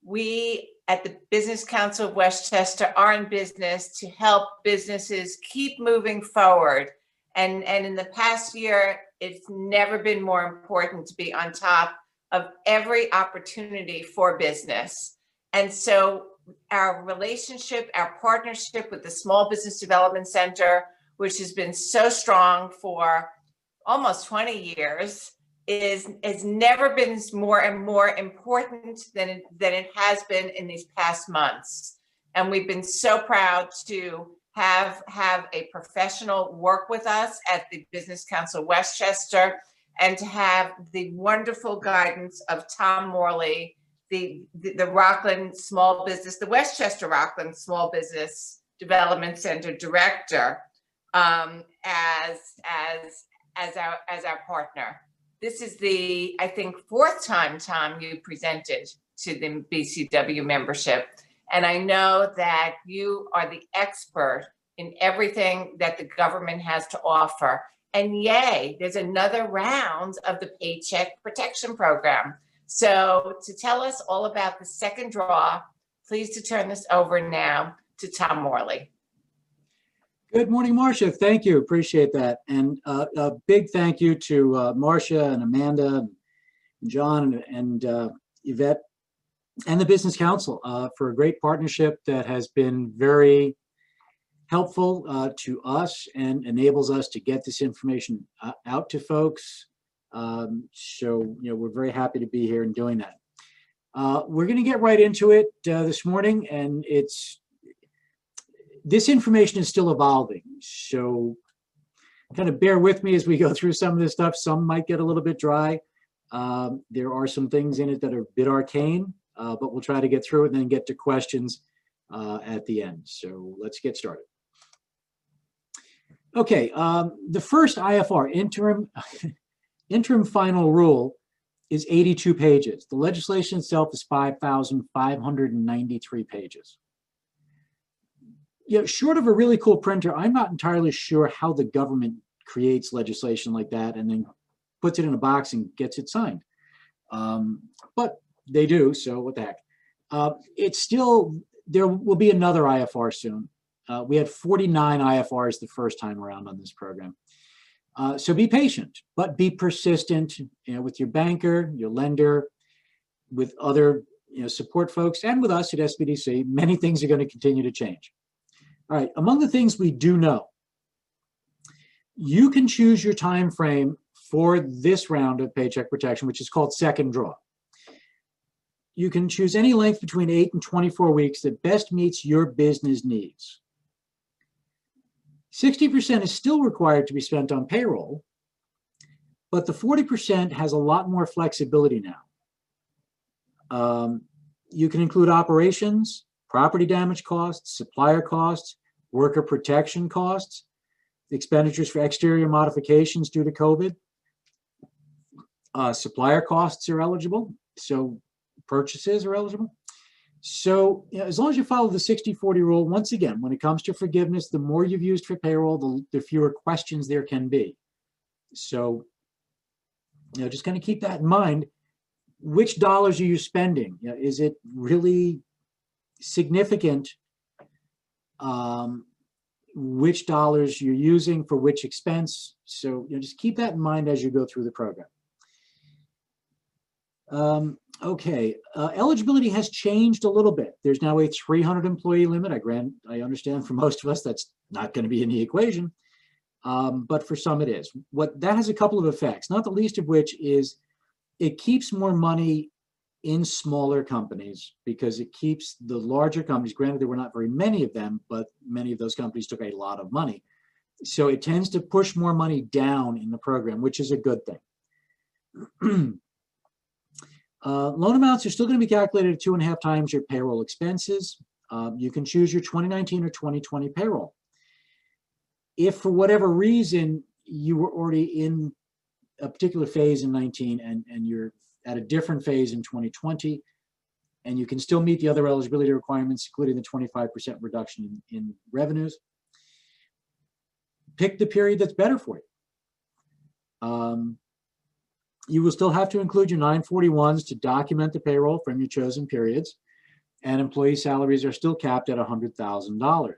We at the Business Council of Westchester are in business to help businesses keep moving forward. And in the past year, it's never been more important to be on top of every opportunity for business. And so our relationship, our partnership with the Small Business Development Center, which has been so strong for almost 20 years, has never been more and more important than it has been in these past months. And we've been so proud to have a professional work with us at the Business Council Westchester, and to have the wonderful guidance of Tom Morley, the Rockland Small Business, the Westchester Rockland Small Business Development Center Director, as our partner. This is the, I think, fourth time, Tom, you presented to the BCW membership. And I know that you are the expert in everything that the government has to offer. And yay, there's another round of the Paycheck Protection Program. So to tell us all about the second draw, pleased to turn this over now to Tom Morley. Good morning, Marcia. Thank you. Appreciate that. And a big thank you to Marcia and Amanda and John and Yvette and the Business Council for a great partnership that has been very helpful to us and enables us to get this information out to folks. So, we're very happy to be here and doing that. We're going to get right into it this morning, and this information is still evolving. So kind of bear with me as we go through some of this stuff. Some might get a little bit dry. There are some things in it that are a bit arcane, but we'll try to get through it and then get to questions at the end. So let's get started. Okay, the first IFR, interim final rule, is 82 pages. The legislation itself is 5,593 pages. Short of a really cool printer, I'm not entirely sure how the government creates legislation like that and then puts it in a box and gets it signed. But they do, so what the heck. It's still, there will be another IFR soon. We had 49 IFRs the first time around on this program. So be patient, but be persistent, with your banker, your lender, with other support folks, and with us at SBDC. Many things are going to continue to change. All right, among the things we do know, you can choose your time frame for this round of paycheck protection, which is called second draw. You can choose any length between 8 and 24 weeks that best meets your business needs. 60% is still required to be spent on payroll, but the 40% has a lot more flexibility now. You can include operations, property damage costs, supplier costs, worker protection costs, expenditures for exterior modifications due to COVID. Supplier costs are eligible, so purchases are eligible. So as long as you follow the 60-40 rule, once again, when it comes to forgiveness, the more you've used for payroll, the fewer questions there can be. So just kind of keep that in mind. Which dollars are you spending? Is it really significant which dollars you're using for which expense? So just keep that in mind as you go through the program. Okay, eligibility has changed a little bit. There's now a 300 employee limit. I understand for most of us that's not going to be in the equation, but for some it is. That has a couple of effects, not the least of which is it keeps more money in smaller companies because it keeps the larger companies, granted there were not very many of them, but many of those companies took a lot of money. So it tends to push more money down in the program, which is a good thing. Loan amounts are still going to be calculated at 2.5 times your payroll expenses. You can choose your 2019 or 2020 payroll. If for whatever reason you were already in a particular phase in 19 and you're at a different phase in 2020, and you can still meet the other eligibility requirements, including the 25% reduction in revenues, pick the period that's better for you. You will still have to include your 941s to document the payroll from your chosen periods, and employee salaries are still capped at $100,000.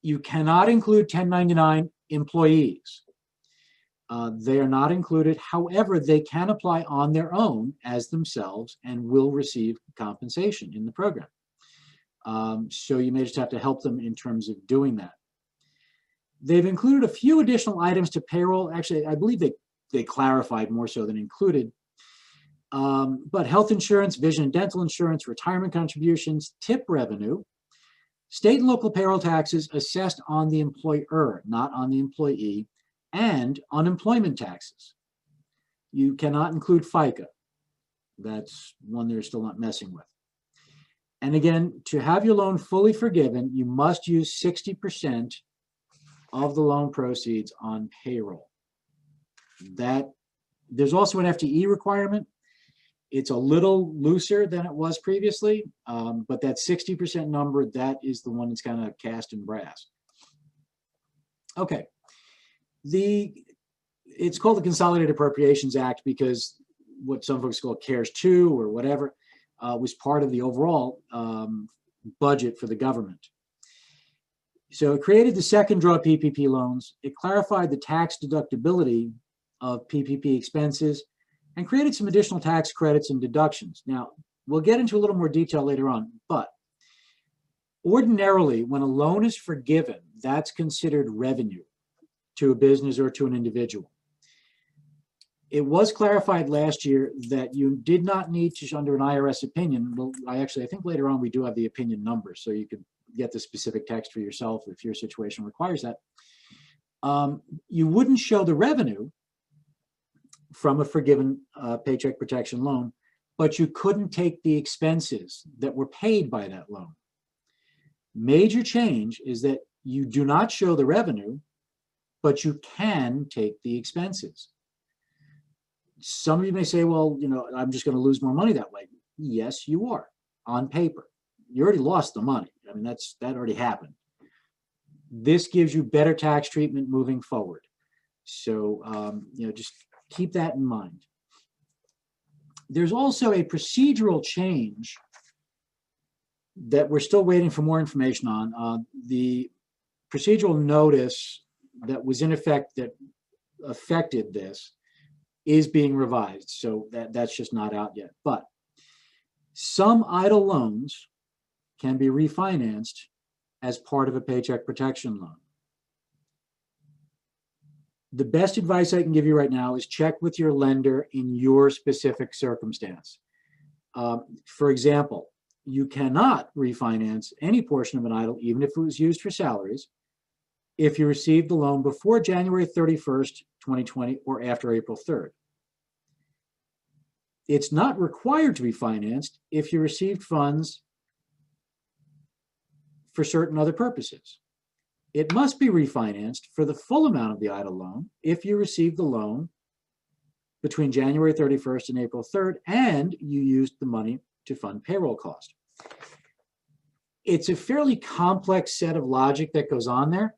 You cannot include 1099 employees. They are not included. However, they can apply on their own as themselves and will receive compensation in the program. So you may just have to help them in terms of doing that. They've included a few additional items to payroll. Actually, I believe they clarified more so than included. But health insurance, vision and dental insurance, retirement contributions, tip revenue, state and local payroll taxes assessed on the employer, not on the employee, and unemployment taxes. You cannot include FICA. That's one they're still not messing with. And again, to have your loan fully forgiven, you must use 60% of the loan proceeds on payroll. There's also an FTE requirement. It's a little looser than it was previously, but that 60% number, that is the one that's kind of cast in brass. Okay. It's called the Consolidated Appropriations Act because what some folks call CARES 2 or whatever was part of the overall budget for the government. So it created the second draw PPP loans. It clarified the tax deductibility of PPP expenses and created some additional tax credits and deductions. Now, we'll get into a little more detail later on, but ordinarily, when a loan is forgiven, that's considered revenue to a business or to an individual. It was clarified last year that you did not need to, under an IRS opinion, well, I think later on we do have the opinion numbers, so you can get the specific text for yourself if your situation requires that. You wouldn't show the revenue from a forgiven Paycheck Protection loan, but you couldn't take the expenses that were paid by that loan. Major change is that you do not show the revenue, but you can take the expenses. Some of you may say, well, I'm just going to lose more money that way. Yes, you are, on paper. You already lost the money. I mean, that already happened. This gives you better tax treatment moving forward. So, just keep that in mind. There's also a procedural change that we're still waiting for more information on. The procedural notice that was in effect that affected this is being revised. So that's just not out yet. But some idle loans can be refinanced as part of a Paycheck Protection loan. The best advice I can give you right now is check with your lender in your specific circumstance. For example, you cannot refinance any portion of an idle, even if it was used for salaries, if you received the loan before January 31st, 2020, or after April 3rd. It's not required to be financed if you received funds for certain other purposes. It must be refinanced for the full amount of the idle loan if you received the loan between January 31st and April 3rd, and you used the money to fund payroll cost. It's a fairly complex set of logic that goes on there.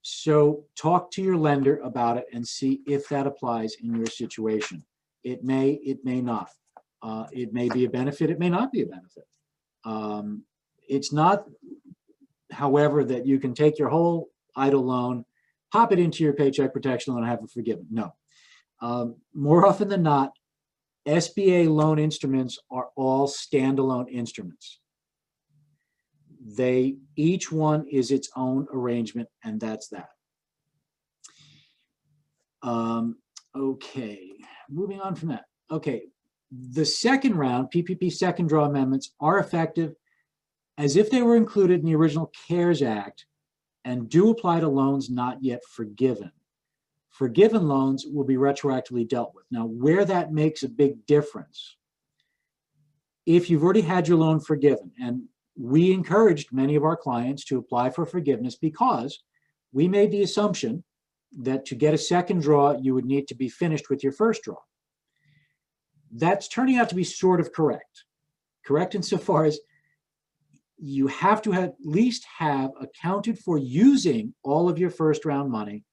So talk to your lender about it and see if that applies in your situation. It may not. It may be a benefit, it may not be a benefit. It's not, however, that you can take your whole idle loan, pop it into your Paycheck Protection loan and have it forgiven. No. More often than not, SBA loan instruments are all standalone instruments. Each one is its own arrangement, and that's that. Okay, moving on from that. Okay, the second round, PPP second draw amendments are effective as if they were included in the original CARES Act and do apply to loans not yet forgiven. Forgiven loans will be retroactively dealt with. Now, where that makes a big difference, if you've already had your loan forgiven, and we encouraged many of our clients to apply for forgiveness because we made the assumption that to get a second draw, you would need to be finished with your first draw. That's turning out to be sort of correct. Correct insofar as you have to at least have accounted for using all of your first round money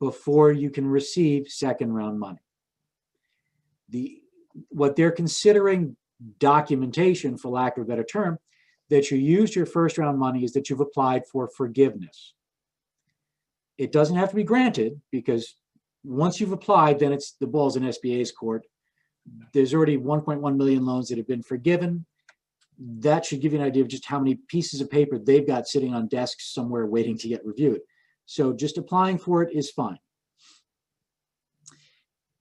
before you can receive second round money. What they're considering documentation, for lack of a better term, that you used your first round money is that you've applied for forgiveness. It doesn't have to be granted, because once you've applied, then it's the ball's in SBA's court. There's already 1.1 million loans that have been forgiven. That should give you an idea of just how many pieces of paper they've got sitting on desks somewhere waiting to get reviewed. So just applying for it is fine.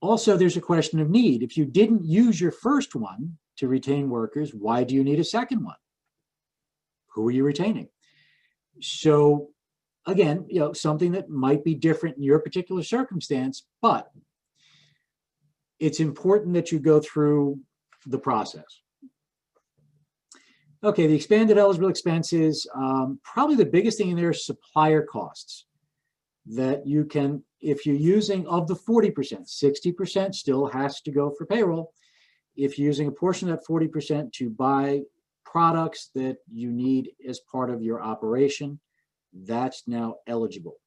Also, there's a question of need. If you didn't use your first one to retain workers, why do you need a second one? Who are you retaining? So again, something that might be different in your particular circumstance, but it's important that you go through the process. Okay, the expanded eligible expenses, probably the biggest thing in there is supplier costs. That you can, if you're using, of the 40%, 60% still has to go for payroll. If you're using a portion of that 40% to buy products that you need as part of your operation, that's now eligible.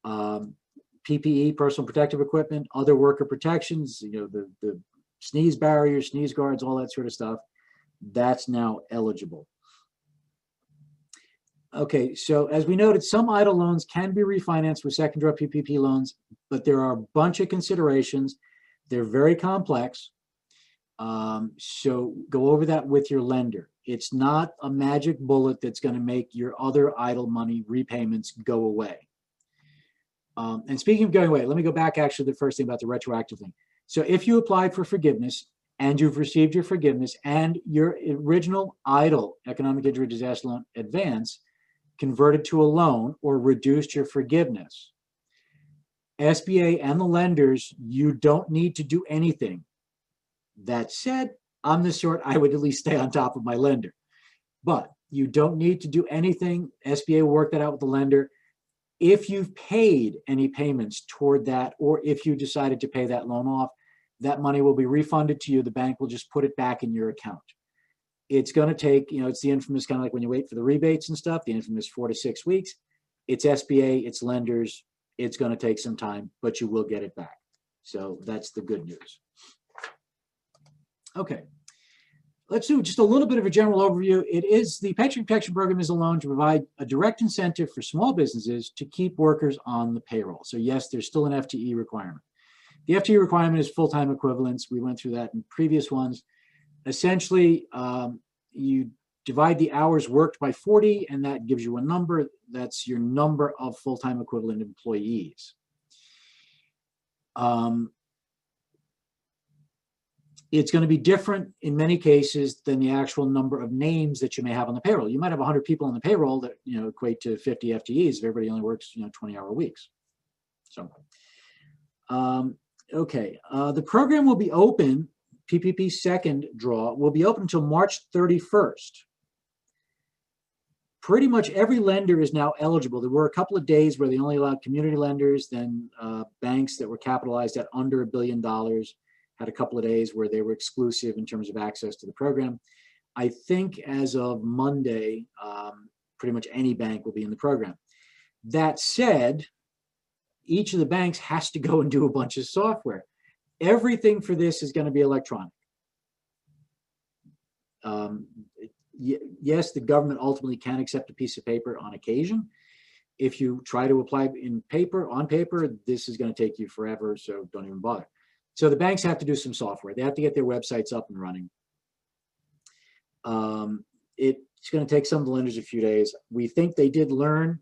PPE, personal protective equipment, other worker protections, the sneeze barriers, sneeze guards, all that sort of stuff, that's now eligible. Okay, so as we noted, some idle loans can be refinanced with second draw PPP loans, but there are a bunch of considerations. They're very complex. So go over that with your lender. It's not a magic bullet that's going to make your other idle money repayments go away. And speaking of going away, let me go back actually to the first thing about the retroactive thing. So if you applied for forgiveness and you've received your forgiveness and your original idle economic injury disaster loan advance converted to a loan or reduced your forgiveness, SBA and the lenders, you don't need to do anything. That said, I'm the sort, I would at least stay on top of my lender. But you don't need to do anything. SBA will work that out with the lender. If you've paid any payments toward that, or if you decided to pay that loan off, that money will be refunded to you. The bank will just put it back in your account. It's going to take, it's the infamous kind of like when you wait for the rebates and stuff, the infamous 4 to 6 weeks. It's SBA, it's lenders. It's going to take some time, but you will get it back. So that's the good news. Okay. Let's do just a little bit of a general overview. It is the Paycheck Protection Program is a loan to provide a direct incentive for small businesses to keep workers on the payroll. So yes, there's still an FTE requirement. The FTE requirement is full-time equivalents. We went through that in previous ones. Essentially, you divide the hours worked by 40, and that gives you a number. That's your number of full-time equivalent employees. It's going to be different in many cases than the actual number of names that you may have on the payroll. You might have 100 people on the payroll that equate to 50 FTEs if everybody only works 20-hour weeks. So, okay, the program will be open. PPP second draw will be open until March 31st. Pretty much every lender is now eligible. There were a couple of days where they only allowed community lenders, then banks that were capitalized at under $1 billion had a couple of days where they were exclusive in terms of access to the program. I think as of Monday, pretty much any bank will be in the program. That said, each of the banks has to go and do a bunch of software. Everything for this is going to be electronic. Yes, the government ultimately can accept a piece of paper on occasion. If you try to apply on paper, this is going to take you forever, so don't even bother. So the banks have to do some software. They have to get their websites up and running. It's going to take some of the lenders a few days. We think they did learn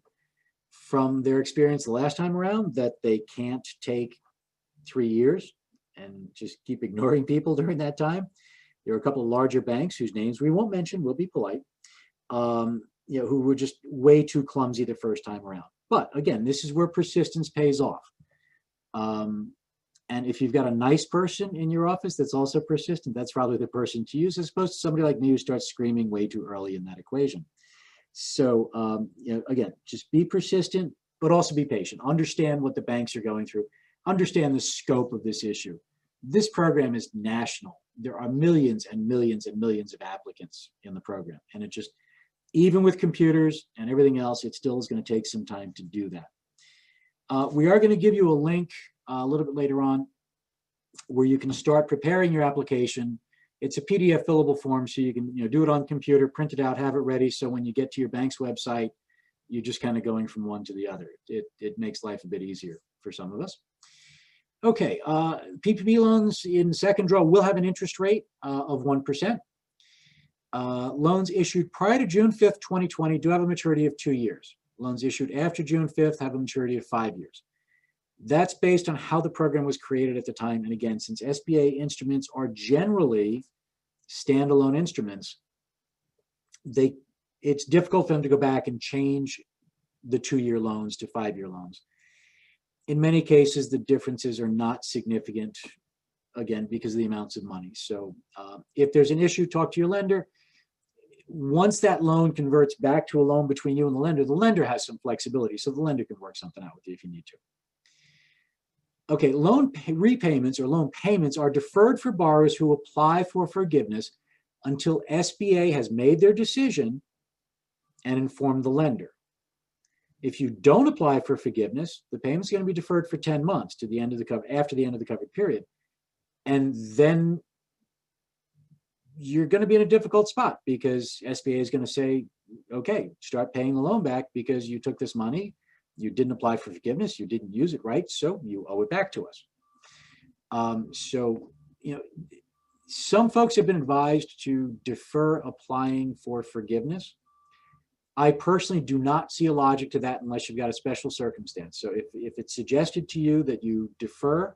from their experience the last time around that they can't take 3 years and just keep ignoring people during that time. There are a couple of larger banks whose names we won't mention, we'll be polite, who were just way too clumsy the first time around. But again, this is where persistence pays off. And if you've got a nice person in your office that's also persistent, that's probably the person to use, as opposed to somebody like me who starts screaming way too early in that equation. So, again, just be persistent, but also be patient. Understand what the banks are going through. Understand the scope of this issue. This program is national. There are millions and millions and millions of applicants in the program. And it just, even with computers and everything else, it still is going to take some time to do that. We are going to give you a link a little bit later on where you can start preparing your application. It's a PDF fillable form, so you can do it on computer, print it out, have it ready. So when you get to your bank's website, you're just kind of going from one to the other. It makes life a bit easier for some of us. Okay, PPP loans in second draw will have an interest rate of 1%. Loans issued prior to June 5th, 2020 do have a maturity of 2 years. Loans issued after June 5th have a maturity of 5 years. That's based on how the program was created at the time. And again, since SBA instruments are generally standalone instruments, it's difficult for them to go back and change the 2-year loans to 5-year loans. In many cases, the differences are not significant, again, because of the amounts of money. So if there's an issue, talk to your lender. Once that loan converts back to a loan between you and the lender has some flexibility, so the lender can work something out with you if you need to. Okay, loan repayments or loan payments are deferred for borrowers who apply for forgiveness until SBA has made their decision and informed the lender. If you don't apply for forgiveness, the payment's going to be deferred for 10 months to the end of the after the end of the covered period. And then you're going to be in a difficult spot because SBA is going to say, okay, start paying the loan back because you took this money, you didn't apply for forgiveness, you didn't use it right, so you owe it back to us. Some folks have been advised to defer applying for forgiveness. I personally do not see a logic to that unless you've got a special circumstance. So if it's suggested to you that you defer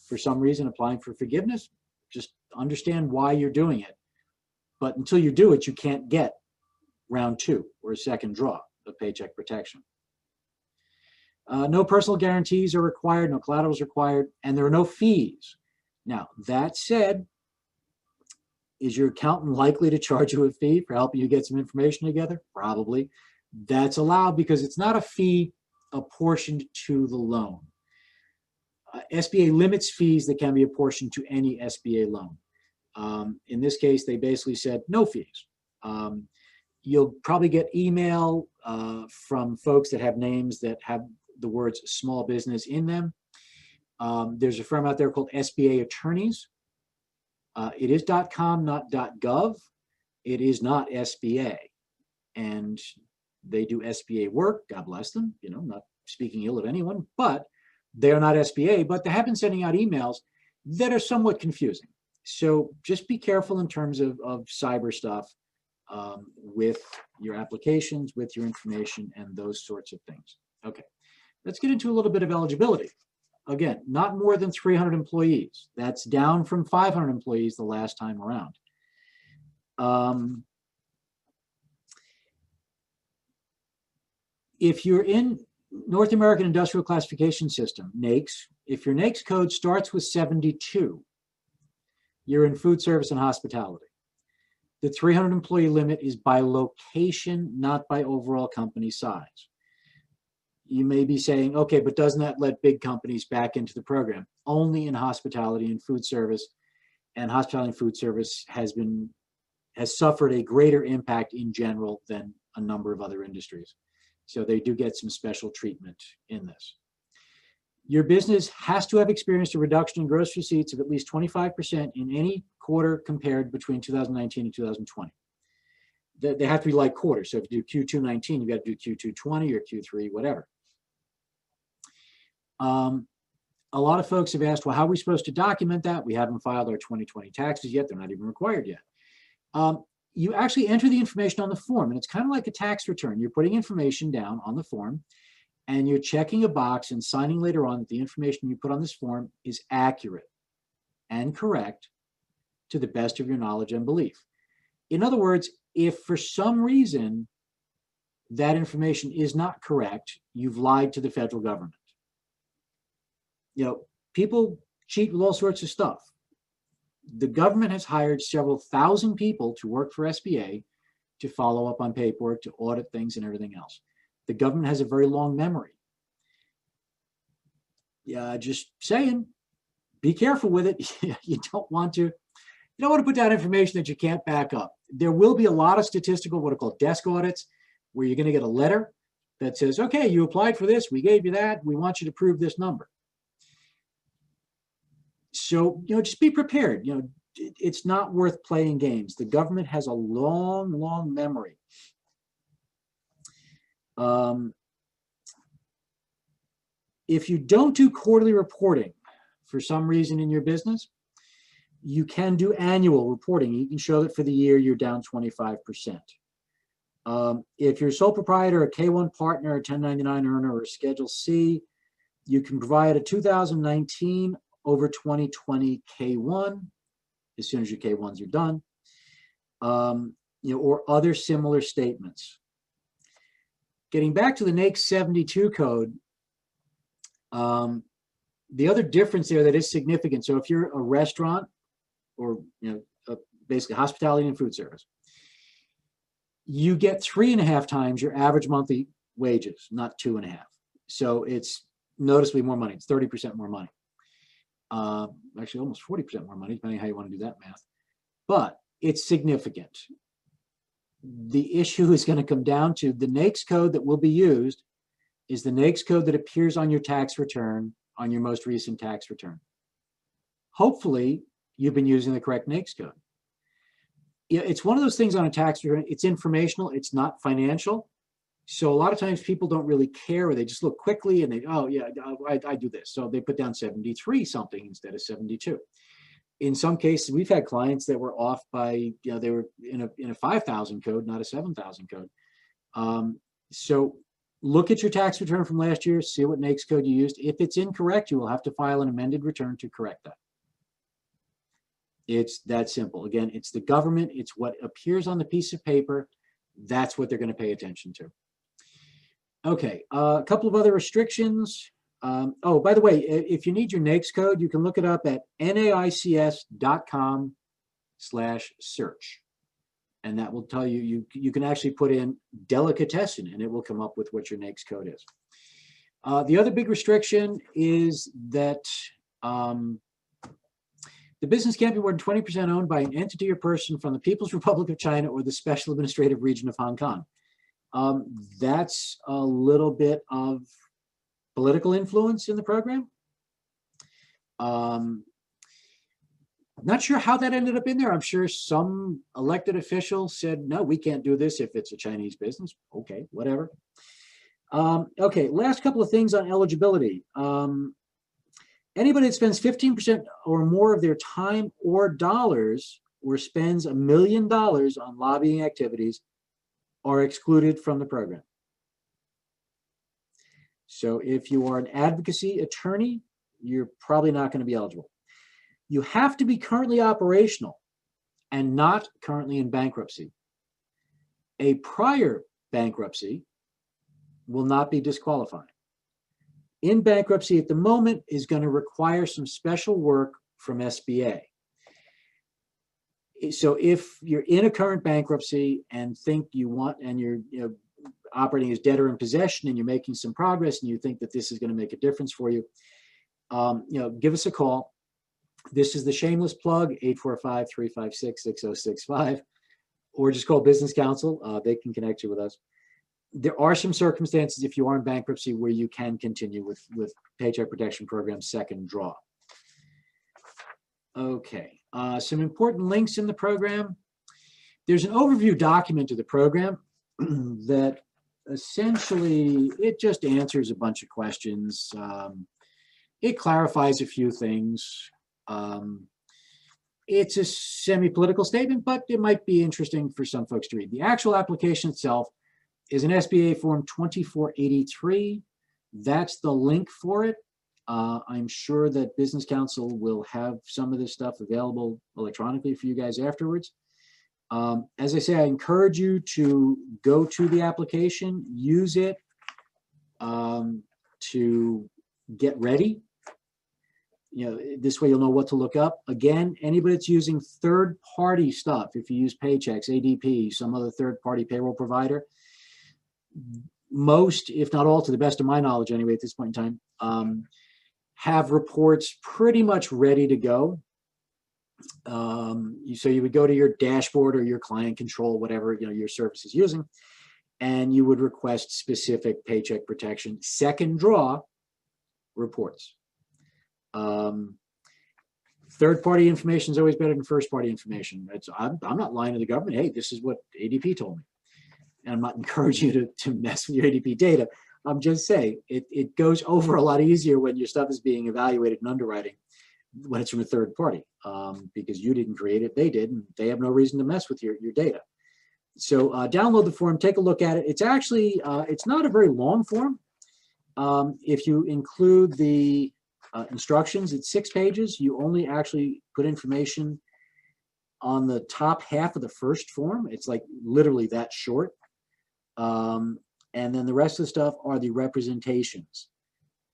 for some reason applying for forgiveness, just understand why you're doing it. But until you do it, you can't get round 2 or a second draw of paycheck protection. No personal guarantees are required, no collateral is required, and there are no fees. Now, that said, is your accountant likely to charge you a fee for helping you get some information together? Probably. That's allowed because it's not a fee apportioned to the loan. SBA limits fees that can be apportioned to any SBA loan. In this case, they basically said no fees. You'll probably get email from folks that have names that have the words small business in them. There's a firm out there called SBA Attorneys. It is .com, not .gov. It is not SBA. And they do SBA work, God bless them, not speaking ill of anyone, but they're not SBA, but they have been sending out emails that are somewhat confusing. So just be careful in terms of cyber stuff with your applications, with your information, and those sorts of things. Okay, let's get into a little bit of eligibility. Again, not more than 300 employees. That's down from 500 employees the last time around. If you're in North American Industrial Classification System, NAICS, if your NAICS code starts with 72, you're in food service and hospitality. The 300 employee limit is by location, not by overall company size. You may be saying, okay, but doesn't that let big companies back into the program? Only in hospitality and food service, and hospitality and food service has suffered a greater impact in general than a number of other industries. So they do get some special treatment in this. Your business has to have experienced a reduction in gross receipts of at least 25% in any quarter compared between 2019 and 2020. They have to be like quarters. So if you do Q2 19, you got to do Q2 20 or Q3, whatever. A lot of folks have asked, well, how are we supposed to document that? We haven't filed our 2020 taxes yet. They're not even required yet. You actually enter the information on the form, and it's kind of like a tax return. You're putting information down on the form, and you're checking a box and signing later on that the information you put on this form is accurate and correct to the best of your knowledge and belief. In other words, if for some reason that information is not correct, you've lied to the federal government. People cheat with all sorts of stuff. The government has hired several thousand people to work for SBA to follow up on paperwork, to audit things and everything else. The government has a very long memory. Yeah, just saying, be careful with it. You don't want to put down information that you can't back up. There will be a lot of statistical, what are called desk audits, where you're going to get a letter that says, okay, you applied for this, we gave you that, we want you to prove this number. So, just be prepared. It's not worth playing games. The government has a long, long memory. If you don't do quarterly reporting for some reason in your business, you can do annual reporting. You can show that for the year you're down 25%. If you're a sole proprietor, a K-1 partner, a 1099 earner, or a Schedule C, you can provide a 2019 over 2020 K-1 as soon as your K-1s are done, or other similar statements. Getting back to the NAICS 72 code, the other difference there that is significant. So if you're a restaurant or basically hospitality and food service, you get 3.5 times your average monthly wages, not 2.5. So it's noticeably more money. It's 30% more money. Actually, almost 40% more money, depending on how you want to do that math. But it's significant. The issue is going to come down to the NAICS code that will be used is the NAICS code that appears on your tax return, on your most recent tax return. Hopefully, you've been using the correct NAICS code. It's one of those things on a tax return. It's informational. It's not financial. So a lot of times people don't really care, or they just look quickly and they, oh yeah, I do this. So they put down 73 something instead of 72. In some cases, we've had clients that were off by, they were in a 5,000 code, not a 7,000 code. So look at your tax return from last year, see what NAICS code you used. If it's incorrect, you will have to file an amended return to correct that. It's that simple. Again, it's the government. It's what appears on the piece of paper. That's what they're going to pay attention to. Okay, a couple of other restrictions. Oh, by the way, if you need your NAICS code, you can look it up at naics.com/search. And that will tell you, you can actually put in delicatessen and it will come up with what your NAICS code is. The other big restriction is that the business can't be more than 20% owned by an entity or person from the People's Republic of China or the Special Administrative Region of Hong Kong. That's a little bit of political influence in the program. Not sure how that ended up in there. I'm sure some elected official said, no, we can't do this if it's a Chinese business. Okay, whatever. Okay, last couple of things on eligibility. Anybody that spends 15% or more of their time or dollars or spends $1 million on lobbying activities are excluded from the program. So if you are an advocacy attorney, you're probably not going to be eligible. You have to be currently operational and not currently in bankruptcy. A prior bankruptcy will not be disqualifying. In bankruptcy at the moment is going to require some special work from SBA. So if you're in a current bankruptcy and think you want, and you're operating as debtor in possession and you're making some progress and you think that this is going to make a difference for you, give us a call. This is the shameless plug, 845-356-6065, or just call Business Counsel. They can connect you with us. There are some circumstances if you are in bankruptcy where you can continue with Paycheck Protection Program second draw. Okay, some important links in the program. There's an overview document of the program that essentially, it just answers a bunch of questions. It clarifies a few things. It's a semi-political statement, but it might be interesting for some folks to read. The actual application itself is an SBA Form 2483. That's the link for it. I'm sure that Business Counsel will have some of this stuff available electronically for you guys afterwards. As I say, I encourage you to go to the application, use it to get ready. This way you'll know what to look up. Again, anybody that's using third-party stuff, if you use Paychecks, ADP, some other third-party payroll provider, most, if not all, to the best of my knowledge anyway at this point in time, have reports pretty much ready to go. So you would go to your dashboard or your client control, whatever your service is using, and you would request specific Paycheck Protection second draw reports. Third-party information is always better than first-party information. I'm not lying to the government. Hey, this is what ADP told me. And I'm not encouraging you to mess with your ADP data. I'm just saying it goes over a lot easier when your stuff is being evaluated in underwriting when it's from a third party, because you didn't create it, they did, and they have no reason to mess with your data. So download the form, take a look at it. It's actually, it's not a very long form. If you include the instructions, it's 6 pages. You only actually put information on the top half of the first form. It's like literally that short. And then the rest of the stuff are the representations.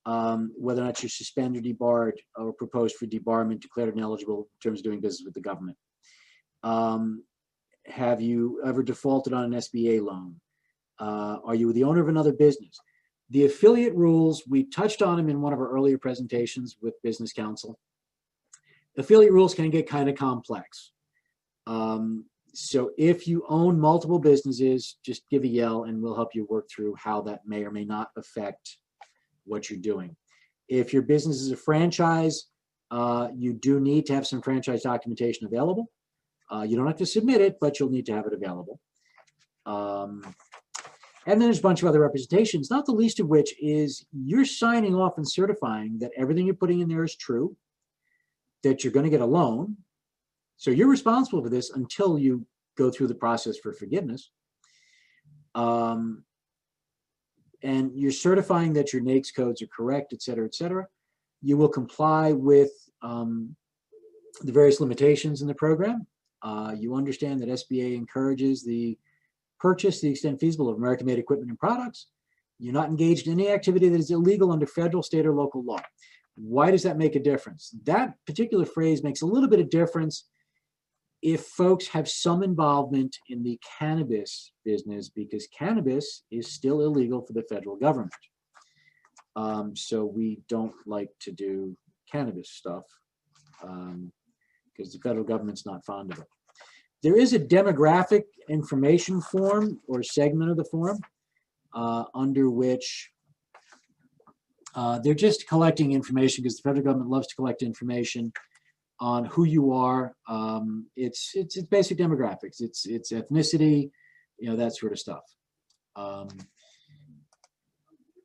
Whether or not you're suspended, debarred, or proposed for debarment, declared ineligible in terms of doing business with the government. Have you ever defaulted on an SBA loan? Are you the owner of another business? The affiliate rules, we touched on them in one of our earlier presentations with Business Council. Affiliate rules can get kind of complex. So if you own multiple businesses, just give a yell and we'll help you work through how that may or may not affect what you're doing. If your business is a franchise, you do need to have some franchise documentation available. You don't have to submit it, but you'll need to have it available. And then there's a bunch of other representations, not the least of which is you're signing off and certifying that everything you're putting in there is true, that you're going to get a loan. So you're responsible for this until you go through the process for forgiveness. And you're certifying that your NAICS codes are correct, et cetera, et cetera. You will comply with the various limitations in the program. You understand that SBA encourages the purchase to the extent feasible of American-made equipment and products. You're not engaged in any activity that is illegal under federal, state, or local law. Why does that make a difference? That particular phrase makes a little bit of difference if folks have some involvement in the cannabis business, because cannabis is still illegal for the federal government. So we don't like to do cannabis stuff because the federal government's not fond of it. There is a demographic information form or segment of the form under which they're just collecting information because the federal government loves to collect information on who you are. It's basic demographics. It's ethnicity, that sort of stuff.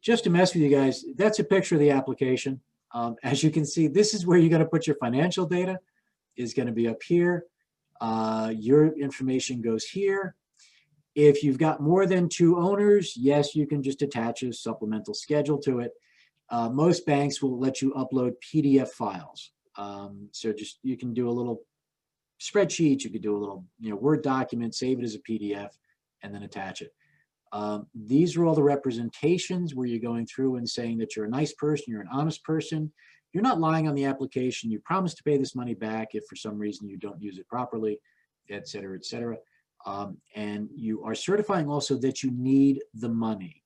Just to mess with you guys, that's a picture of the application. As you can see, this is where you're going to put your financial data. Is going to be up here. Your information goes here. If you've got more than 2 owners, yes, you can just attach a supplemental schedule to it. Most banks will let you upload PDF files. So just you can do a little spreadsheet, you could do a little Word document, save it as a PDF, and then attach it. These are all the representations where you're going through and saying that you're a nice person, you're an honest person, you're not lying on the application, you promise to pay this money back if for some reason you don't use it properly, et cetera, et cetera. And you are certifying also that you need the money.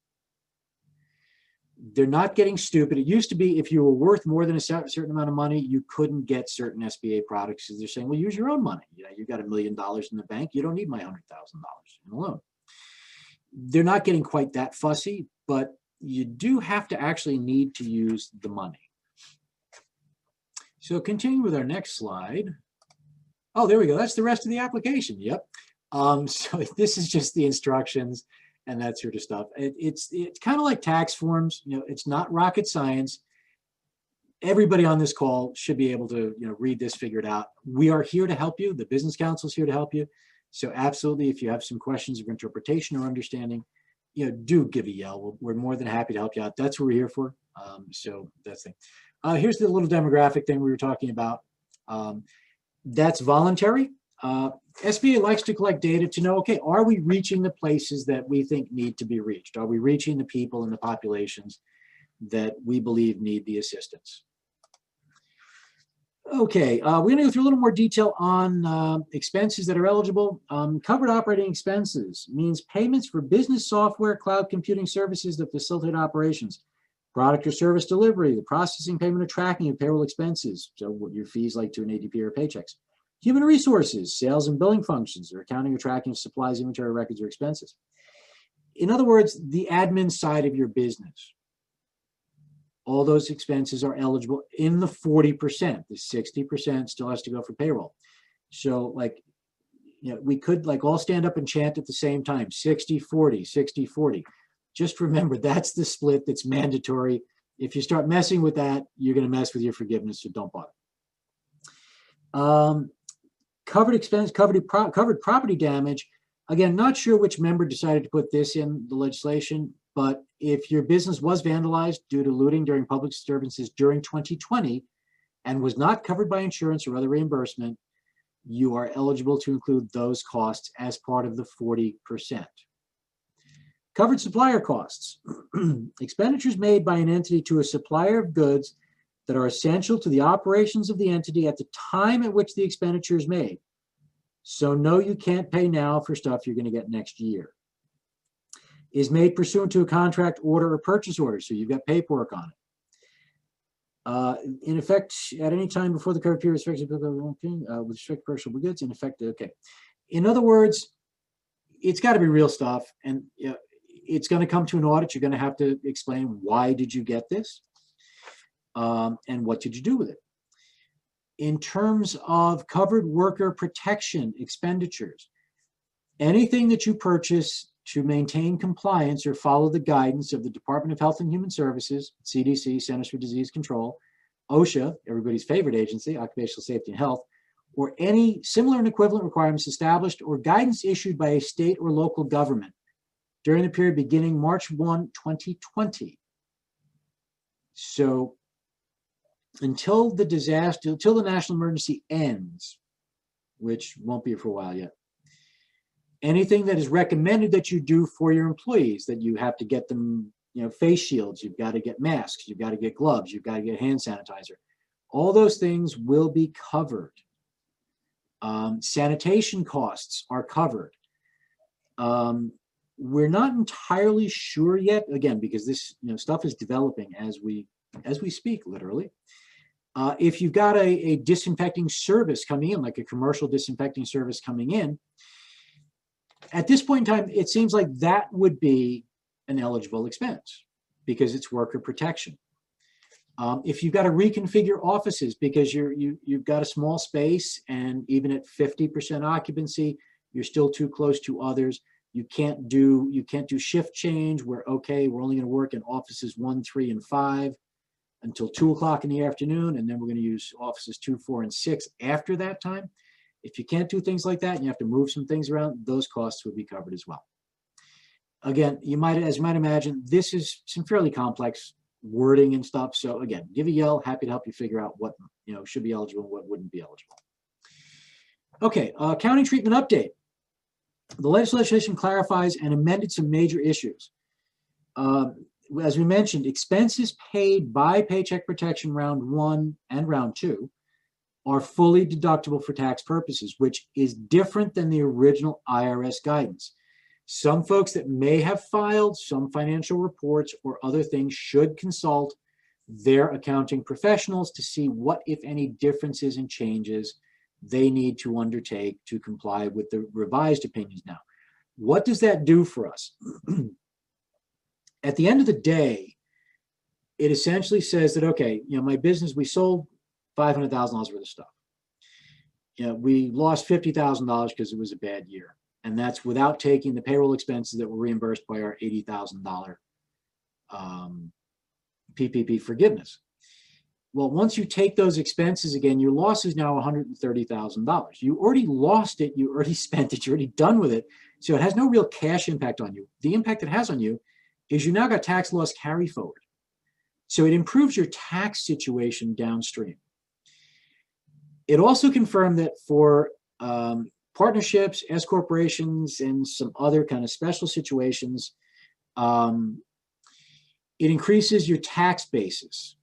They're not getting stupid. It used to be if you were worth more than a certain amount of money, you couldn't get certain SBA products because they're saying, well, use your own money. You've got $1 million in the bank. You don't need my $100,000 in a loan. They're not getting quite that fussy, but you do have to actually need to use the money. So continue with our next slide. Oh, there we go. That's the rest of the application. Yep. So this is just the instructions and that sort of stuff. It's kind of like tax forms. It's not rocket science. Everybody on this call should be able to read this, figure it out. We are here to help you. The Business Council is here to help you. So absolutely, if you have some questions of interpretation or understanding, do give a yell. We're more than happy to help you out. That's what we're here for. So that's the thing. Here's the little demographic thing we were talking about. That's voluntary. SBA likes to collect data to know, okay, are we reaching the places that we think need to be reached? Are we reaching the people and the populations that we believe need the assistance? Okay, we're going to go through a little more detail on expenses that are eligible. Covered operating expenses means payments for business software, cloud computing services that facilitate operations, product or service delivery, the processing, payment, or tracking of payroll expenses, so what your fees like to an ADP or Paychecks. Human resources, sales and billing functions, or accounting or tracking of supplies, inventory, records, or expenses. In other words, the admin side of your business. all those expenses are eligible in the 40%. The 60% still has to go for payroll. So like, we could like all stand up and chant at the same time, 60-40, 60-40. Just remember, that's the split that's mandatory. If you start messing with that, you're going to mess with your forgiveness, so don't bother. Covered expense, covered property damage. Again, not sure which member decided to put this in the legislation, but if your business was vandalized due to looting during public disturbances during 2020 and was not covered by insurance or other reimbursement, you are eligible to include those costs as part of the 40%. Covered supplier costs. Expenditures made by an entity to a supplier of goods that are essential to the operations of the entity at the time at which the expenditure is made. So no, you can't pay now for stuff you're going to get next year. Is made pursuant to a contract, order, or purchase order. So you've got paperwork on it. In effect, at any time before the covered period with respect to perishable goods, in effect, okay. In other words, it's got to be real stuff, and it's going to come to an audit. You're going to have to explain why did you get this, and what did you do with it. In terms of covered worker protection expenditures, anything that you purchase to maintain compliance or follow the guidance of the Department of Health and Human Services, CDC, Centers for Disease Control, OSHA, everybody's favorite agency, Occupational Safety and Health, or any similar and equivalent requirements established or guidance issued by a state or local government during the period beginning March 1, 2020. So until the disaster, until the national emergency ends, which won't be for a while yet, anything that is recommended that you do for your employees, that you have to get them, face shields, you've got to get masks, you've got to get gloves, you've got to get hand sanitizer. All those things will be covered. Sanitation costs are covered. We're not entirely sure yet, again, because this stuff is developing as we speak, literally. If you've got a disinfecting service coming in, like a commercial disinfecting service coming in, at this point in time, it seems like that would be an eligible expense because it's worker protection. If you've got to reconfigure offices because you've got a small space, and even at 50% occupancy, you're still too close to others. You can't do shift change where, okay, we're only going to work in offices 1, 3, and 5 until 2 o'clock in the afternoon, and then we're going to use offices 2, 4, and 6 after that time. If you can't do things like that and you have to move some things around, those costs would be covered as well. Again, as you might imagine, this is some fairly complex wording and stuff. So again, give a yell, happy to help you figure out what should be eligible and what wouldn't be eligible. Okay, accounting treatment update. The legislation clarifies and amended some major issues. As we mentioned, expenses paid by Paycheck Protection Round 1 and Round 2 are fully deductible for tax purposes, which is different than the original IRS guidance. Some folks that may have filed some financial reports or other things should consult their accounting professionals to see what, if any, differences and changes they need to undertake to comply with the revised opinions now. What does that do for us? At the end of the day, it essentially says that, okay, my business, we sold $500,000 worth of stuff. We lost $50,000 because it was a bad year. And that's without taking the payroll expenses that were reimbursed by our $80,000 PPP forgiveness. Well, once you take those expenses again, your loss is now $130,000. You already lost it, you already spent it, you're already done with it. So it has no real cash impact on you. The impact it has on you is you now got tax loss carry forward. So it improves your tax situation downstream. It also confirmed that for partnerships, S corporations, and some other kind of special situations, it increases your tax basis.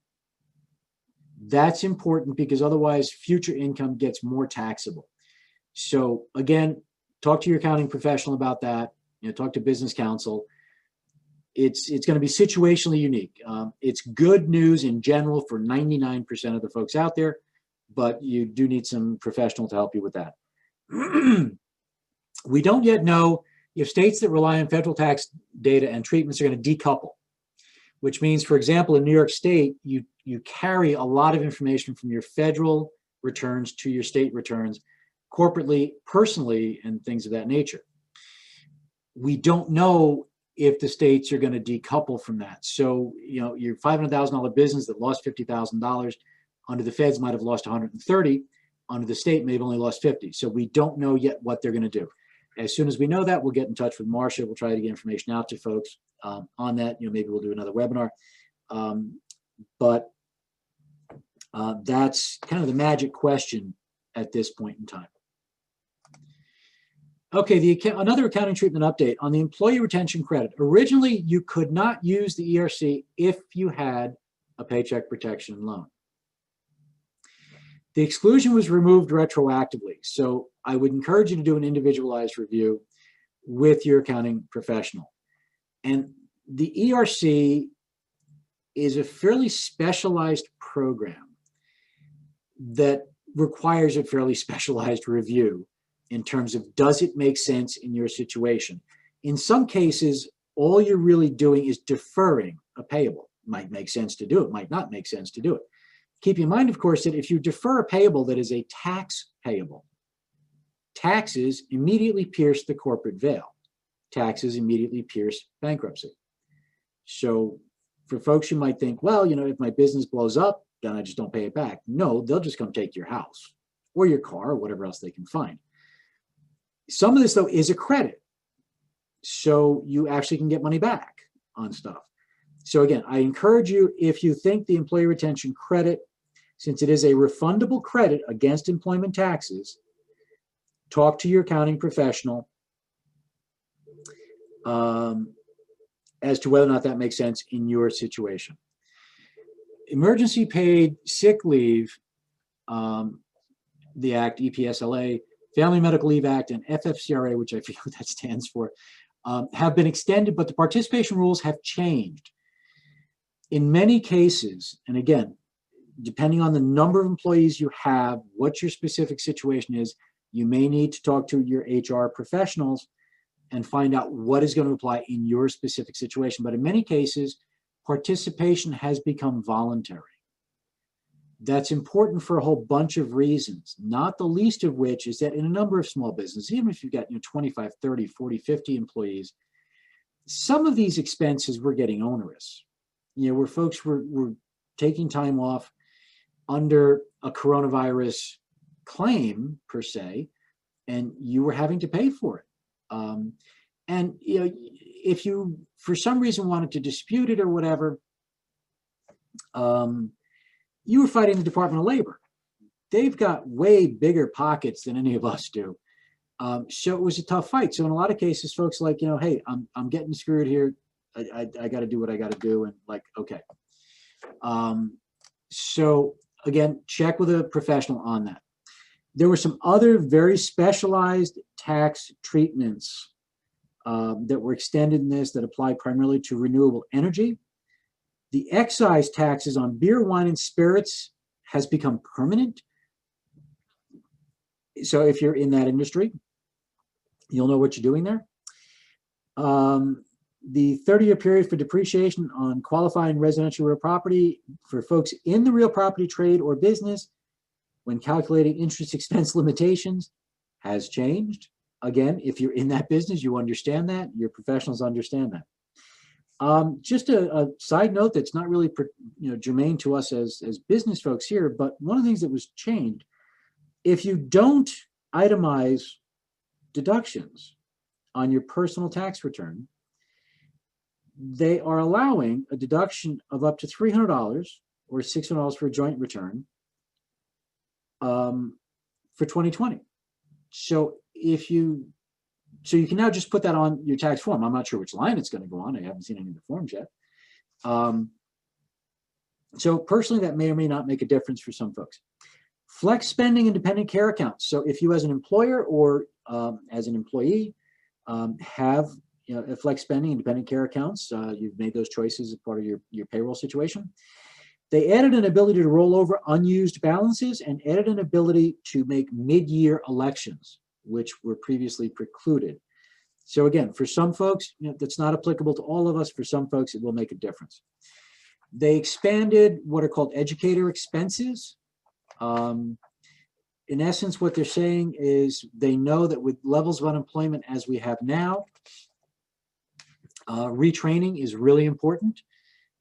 That's important because otherwise future income gets more taxable. So again, talk to your accounting professional about that. Talk to business counsel. It's going to be situationally unique. It's good news in general for 99% of the folks out there, but you do need some professional to help you with that. We don't yet know if states that rely on federal tax data and treatments are going to decouple. which means, for example, in New York State, you carry a lot of information from your federal returns to your state returns corporately, personally, and things of that nature. We don't know if the states are going to decouple from that. So, your $500,000 business that lost $50,000 under the feds might have lost 130, under the state may have only lost 50. So we don't know yet what they're going to do. As soon as we know that, we'll get in touch with Marcia. We'll try to get information out to folks on that. Maybe we'll do another webinar. But that's kind of the magic question at this point in time. Okay, another accounting treatment update on the employee retention credit. Originally, you could not use the ERC if you had a Paycheck Protection loan. The exclusion was removed retroactively, so I would encourage you to do an individualized review with your accounting professional. And the ERC is a fairly specialized program that requires a fairly specialized review in terms of, does it make sense in your situation? In some cases, all you're really doing is deferring a payable. Might make sense to do it, might not make sense to do it. Keep in mind, of course, that if you defer a payable that is a tax payable, taxes immediately pierce the corporate veil. Taxes immediately pierce bankruptcy. So for folks, you might think, well, if my business blows up, then I just don't pay it back. No, they'll just come take your house or your car or whatever else they can find. Some of this, though, is a credit. So you actually can get money back on stuff. So again, I encourage you, if you think the employee retention credit, since it is a refundable credit against employment taxes, talk to your accounting professional as to whether or not that makes sense in your situation. Emergency paid sick leave, the Act, EPSLA, Family Medical Leave Act, and FFCRA, which I forget what that stands for, have been extended, but the participation rules have changed. In many cases, and again, depending on the number of employees you have, what your specific situation is, you may need to talk to your HR professionals and find out what is going to apply in your specific situation. But in many cases, participation has become voluntary. That's important for a whole bunch of reasons, not the least of which is that in a number of small businesses, even if you've got 25, 30, 40, 50 employees, some of these expenses were getting onerous. Where folks were taking time off under a coronavirus claim, per se, and you were having to pay for it. And if you, for some reason, wanted to dispute it or whatever, you were fighting the Department of Labor. They've got way bigger pockets than any of us do. So it was a tough fight. So in a lot of cases, folks are like, hey, I'm getting screwed here. I got to do what I got to do. And like, okay. So again, check with a professional on that. There were some other very specialized tax treatments that were extended in this that apply primarily to renewable energy. The excise taxes on beer, wine, and spirits has become permanent. So if you're in that industry, you'll know what you're doing there. The 30-year period for depreciation on qualifying residential real property for folks in the real property trade or business when calculating interest expense limitations has changed. Again, if you're in that business, you understand that. Your professionals understand that. Just a side note that's not really germane to us as business folks here, but one of the things that was changed, if you don't itemize deductions on your personal tax return, they are allowing a deduction of up to $300 or $600 for a joint return for 2020. So you can now just put that on your tax form. I'm not sure which line it's going to go on. I haven't seen any of the forms yet. So personally, that may or may not make a difference for some folks. Flex spending and dependent care accounts. So if you as an employer or as an employee have flex spending and dependent care accounts, you've made those choices as part of your payroll situation. They added an ability to roll over unused balances and added an ability to make mid-year elections, which were previously precluded. So again, for some folks, that's not applicable to all of us. For some folks, it will make a difference. They expanded what are called educator expenses. In essence, what they're saying is they know that with levels of unemployment as we have now, retraining is really important.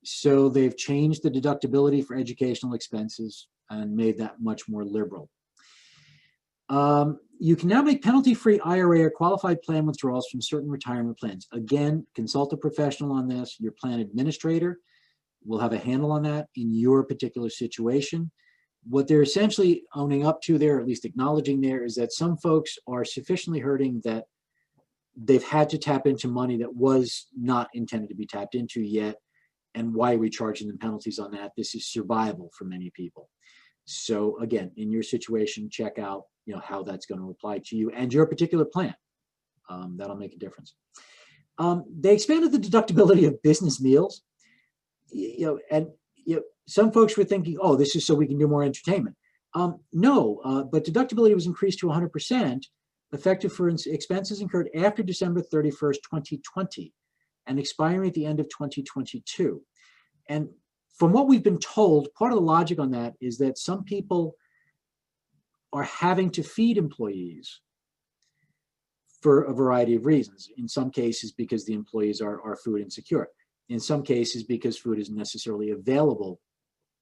So they've changed the deductibility for educational expenses and made that much more liberal. You can now make penalty-free IRA or qualified plan withdrawals from certain retirement plans. Again, consult a professional on this. Your plan administrator will have a handle on that in your particular situation. What they're essentially owning up to there, or at least acknowledging there, is that some folks are sufficiently hurting that they've had to tap into money that was not intended to be tapped into yet. And why are we charging them penalties on that? This is survival for many people. So again, in your situation, check out how that's going to apply to you and your particular plan. That'll make a difference. They expanded the deductibility of business meals. Some folks were thinking, oh, this is so we can do more entertainment. No, but deductibility was increased to 100%, effective for expenses incurred after December 31st, 2020, and expiring at the end of 2022. And from what we've been told, part of the logic on that is that some people are having to feed employees for a variety of reasons. In some cases, because the employees are food insecure. In some cases, because food isn't necessarily available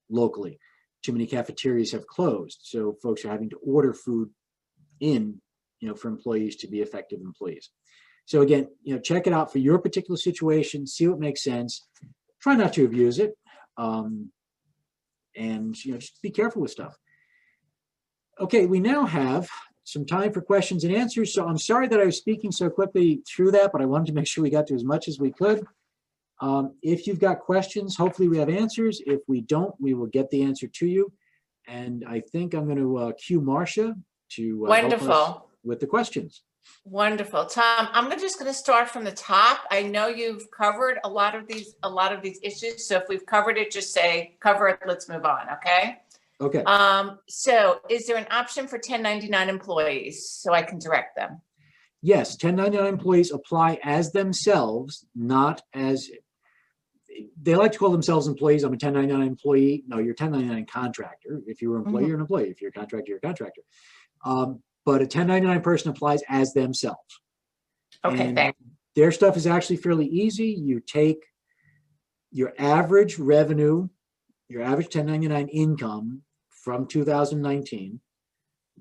locally. Too many cafeterias have closed, so folks are having to order food in, for employees to be effective employees. So again, check it out for your particular situation, see what makes sense. Try not to abuse it, and just be careful with stuff. Okay, we now have some time for questions and answers. So I'm sorry that I was speaking so quickly through that, but I wanted to make sure we got to as much as we could. If you've got questions, hopefully we have answers. If we don't, we will get the answer to you. And I think I'm going to cue Marcia to help us with the questions. Wonderful. Tom, I'm just going to start from the top. I know you've covered a lot of these issues. So if we've covered it, just say cover it. Let's move on. Okay. Okay. So is there an option for 1099 employees so I can direct them? Yes. 1099 employees apply as themselves, not as, they like to call themselves employees. I'm a 1099 employee. No, you're a 1099 contractor. If you're an employee, you're an employee. If you're a contractor, you're a contractor. But a 1099 person applies as themselves. Okay, thanks. Their stuff is actually fairly easy. You take your average revenue, your average 1099 income from 2019,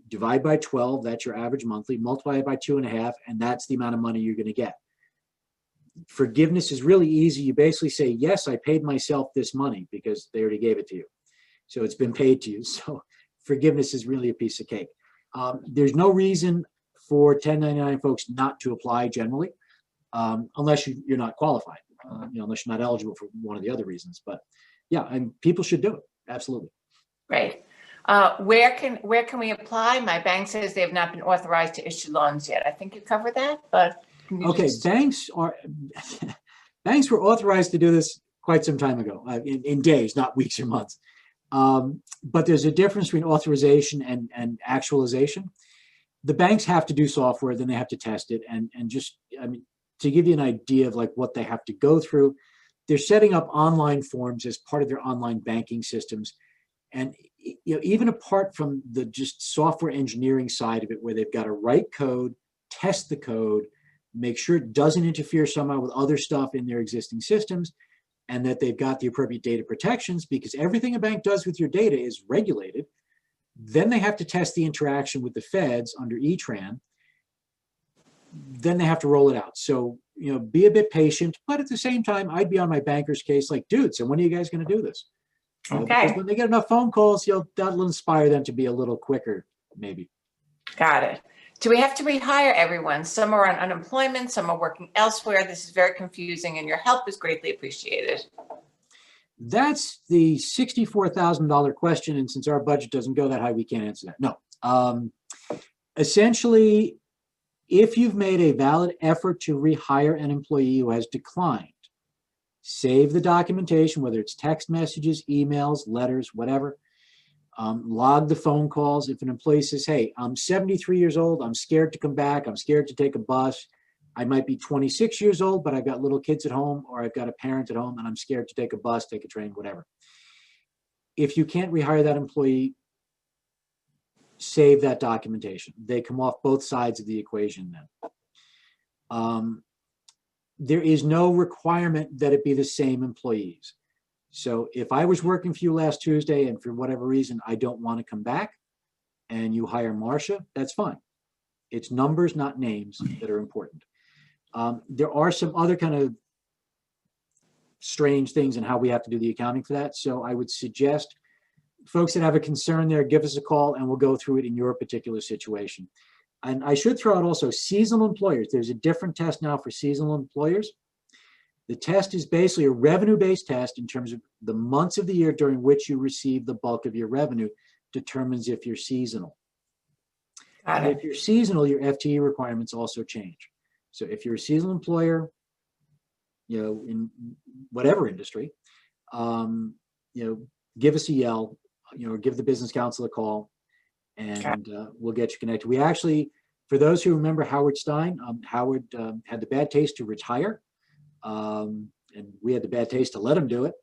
divide by 12, that's your average monthly, multiply it by 2.5, and that's the amount of money you're going to get. Forgiveness is really easy. You basically say, yes, I paid myself this money because they already gave it to you. So it's been paid to you. So forgiveness is really a piece of cake. There's no reason for 1099 folks not to apply generally, unless you're not qualified, unless you're not eligible for one of the other reasons. But yeah, and people should do it. Absolutely. Great. Where can we apply? My bank says they have not been authorized to issue loans yet. I think you covered that, but okay, banks were authorized to do this quite some time ago, in days, not weeks or months. But there's a difference between authorization and actualization. The banks have to do software, then they have to test it, and just, to give you an idea of like what they have to go through, they're setting up online forms as part of their online banking systems. And even apart from the just software engineering side of it, where they've got to write code, test the code, make sure it doesn't interfere somehow with other stuff in their existing systems, and that they've got the appropriate data protections, because everything a bank does with your data is regulated. Then they have to test the interaction with the feds under E-Tran. Then they have to roll it out. So, be a bit patient, but at the same time, I'd be on my banker's case like, dude, so when are you guys going to do this? Okay. Because when they get enough phone calls, that'll inspire them to be a little quicker, maybe. Got it. Do we have to rehire everyone? Some are on unemployment, some are working elsewhere. This is very confusing, and your help is greatly appreciated. That's the $64,000 question, and since our budget doesn't go that high, we can't answer that. No. Essentially, if you've made a valid effort to rehire an employee who has declined, save the documentation, whether it's text messages, emails, letters, whatever. Log the phone calls. If an employee says, hey, I'm 73 years old, I'm scared to come back, I'm scared to take a bus, I might be 26 years old, but I've got little kids at home, or I've got a parent at home and I'm scared to take a bus, take a train, whatever. If you can't rehire that employee, save that documentation. They come off both sides of the equation then. There is no requirement that it be the same employees. So if I was working for you last Tuesday and for whatever reason I don't want to come back and you hire Marcia, that's fine. It's numbers, not names, that are important. There are some other kind of strange things in how we have to do the accounting for that. So I would suggest folks that have a concern there, give us a call and we'll go through it in your particular situation. And I should throw out also seasonal employers. There's a different test now for seasonal employers. The test is basically a revenue-based test in terms of the months of the year during which you receive the bulk of your revenue determines if you're seasonal. And if you're seasonal, your FTE requirements also change. So if you're a seasonal employer, in whatever industry, give us a yell, give the business council a call, and we'll get you connected. We actually, for those who remember Howard Stein, Howard had the bad taste to retire, and we had the bad taste to let him do it.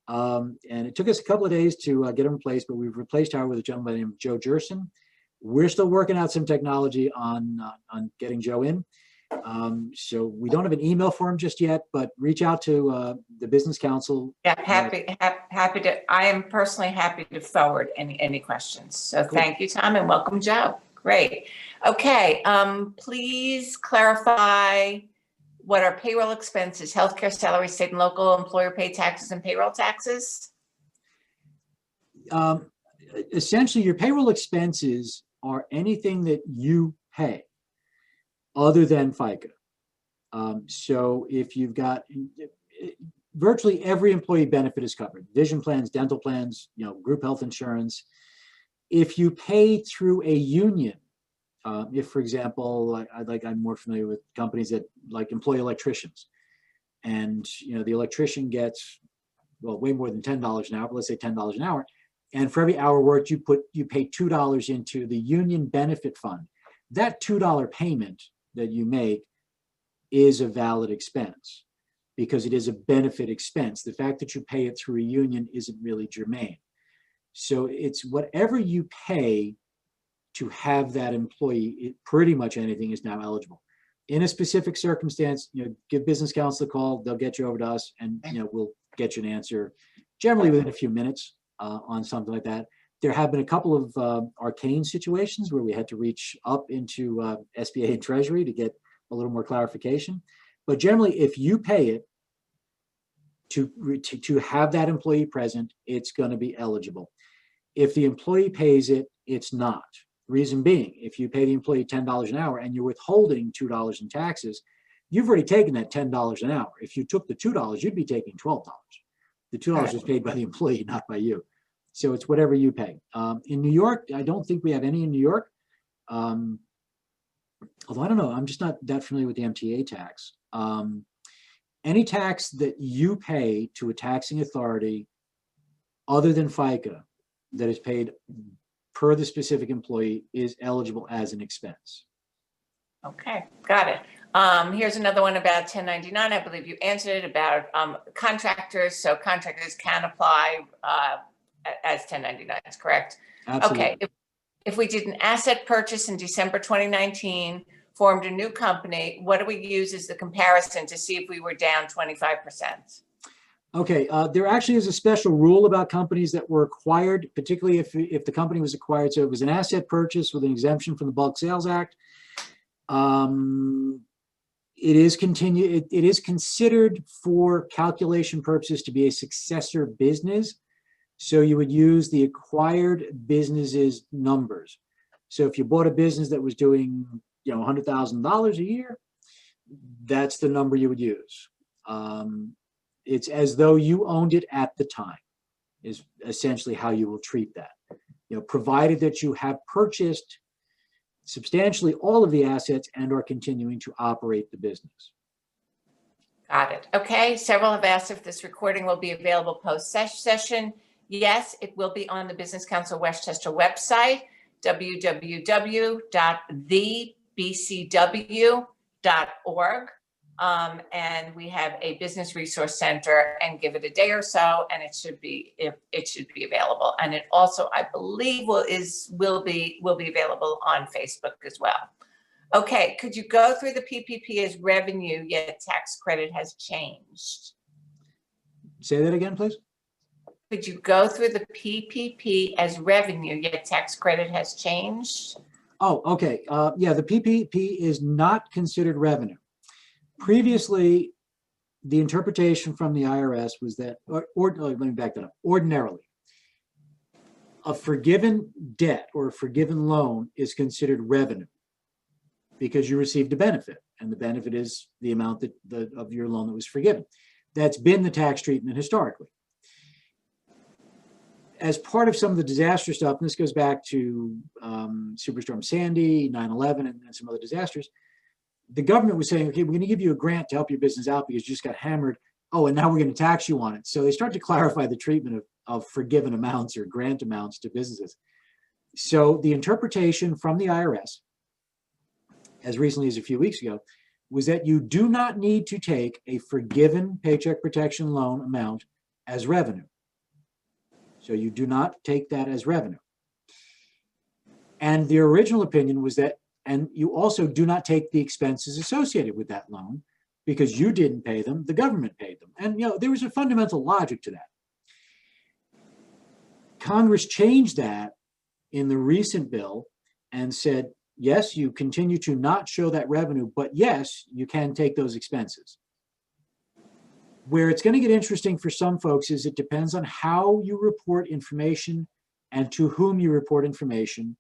And it took us a couple of days to get him replaced, but we've replaced Howard with a gentleman named Joe Jerson. We're still working out some technology on getting Joe in. So we don't have an email for him just yet, but reach out to the business council. Yeah, happy to. I am personally happy to forward any questions. So cool. Thank you, Tom, and welcome, Joe. Great. Okay. Please clarify what are payroll expenses, healthcare, salary, state and local, employer paid taxes, and payroll taxes. Essentially, your payroll expenses are anything that you pay other than FICA. So if you've got, virtually every employee benefit is covered. Vision plans, dental plans, group health insurance. If you pay through a union, if, for example, I'm more familiar with companies that employ electricians, and the electrician gets, way more than $10 an hour, but let's say $10 an hour. And for every hour worked, you pay $2 into the union benefit fund. That $2 payment that you make is a valid expense because it is a benefit expense. The fact that you pay it through a union isn't really germane. So it's whatever you pay to have that employee, pretty much anything is now eligible. In a specific circumstance, give business counsel a call, they'll get you over to us, and we'll get you an answer generally within a few minutes on something like that. There have been a couple of arcane situations where we had to reach up into SBA and Treasury to get a little more clarification. But generally, if you pay it to have that employee present, it's going to be eligible. If the employee pays it, it's not. Reason being, if you pay the employee $10 an hour and you're withholding $2 in taxes, you've already taken that $10 an hour. If you took the $2, you'd be taking $12. The $2 was paid by the employee, not by you. So it's whatever you pay. In New York, I don't think we have any in New York. Although I don't know, I'm just not that familiar with the MTA tax. Any tax that you pay to a taxing authority other than FICA that is paid per the specific employee is eligible as an expense. Okay, got it. Here's another one about 1099. I believe you answered it about contractors. So contractors can apply as 1099s, correct? Absolutely. Okay. If we did an asset purchase in December 2019, formed a new company, what do we use as the comparison to see if we were down 25%? Okay, there actually is a special rule about companies that were acquired, particularly if the company was acquired. So it was an asset purchase with an exemption from the Bulk Sales Act. It is considered for calculation purposes to be a successor business. So you would use the acquired business's numbers. So if you bought a business that was doing, $100,000 a year, that's the number you would use. It's as though you owned it at the time, is essentially how you will treat that. Provided that you have purchased substantially all of the assets and are continuing to operate the business. Got it. Okay. Several have asked if this recording will be available post-session. Yes, it will be on the Business Council Westchester website, www.thebcw.org. And we have a business resource center, and give it a day or so and it should be available. And it also, I believe, will be available on Facebook as well. Okay, could you go through the PPP as revenue, yet tax credit has changed? Say that again, please. Could you go through the PPP as revenue, yet tax credit has changed? Oh, okay. Yeah, the PPP is not considered revenue. Previously, the interpretation from the IRS was that, let me back that up. Ordinarily, a forgiven debt or a forgiven loan is considered revenue because you received a benefit, and the benefit is the amount of your loan that was forgiven. That's been the tax treatment historically. As part of some of the disaster stuff, and this goes back to Superstorm Sandy, 9/11, and some other disasters, the government was saying, okay, we're going to give you a grant to help your business out because you just got hammered. Oh, and now we're going to tax you on it. So they start to clarify the treatment of forgiven amounts or grant amounts to businesses. So the interpretation from the IRS, as recently as a few weeks ago, was that you do not need to take a forgiven Paycheck Protection loan amount as revenue. So you do not take that as revenue. And the original opinion was that, and you also do not take the expenses associated with that loan because you didn't pay them, the government paid them. And there was a fundamental logic to that. Congress changed that in the recent bill and said, yes, you continue to not show that revenue, but yes, you can take those expenses. Where it's going to get interesting for some folks is it depends on how you report information and to whom you report information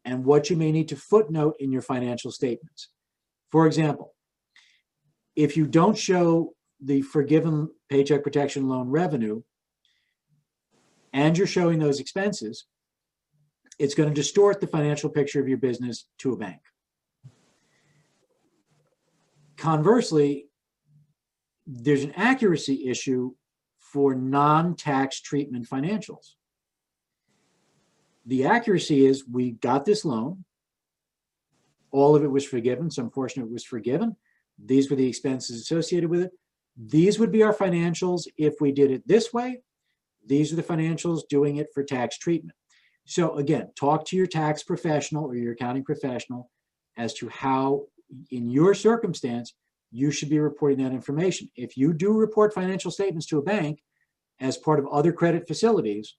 and what you may need to footnote in your financial statements. For example, if you don't show the forgiven Paycheck Protection loan revenue and you're showing those expenses, it's going to distort the financial picture of your business to a bank. Conversely, there's an accuracy issue for non-tax treatment financials. The accuracy is we got this loan, all of it was forgiven, some portion of it was forgiven. These were the expenses associated with it. These would be our financials if we did it this way. These are the financials doing it for tax treatment. So again, talk to your tax professional or your accounting professional as to how, in your circumstance, you should be reporting that information. If you do report financial statements to a bank as part of other credit facilities,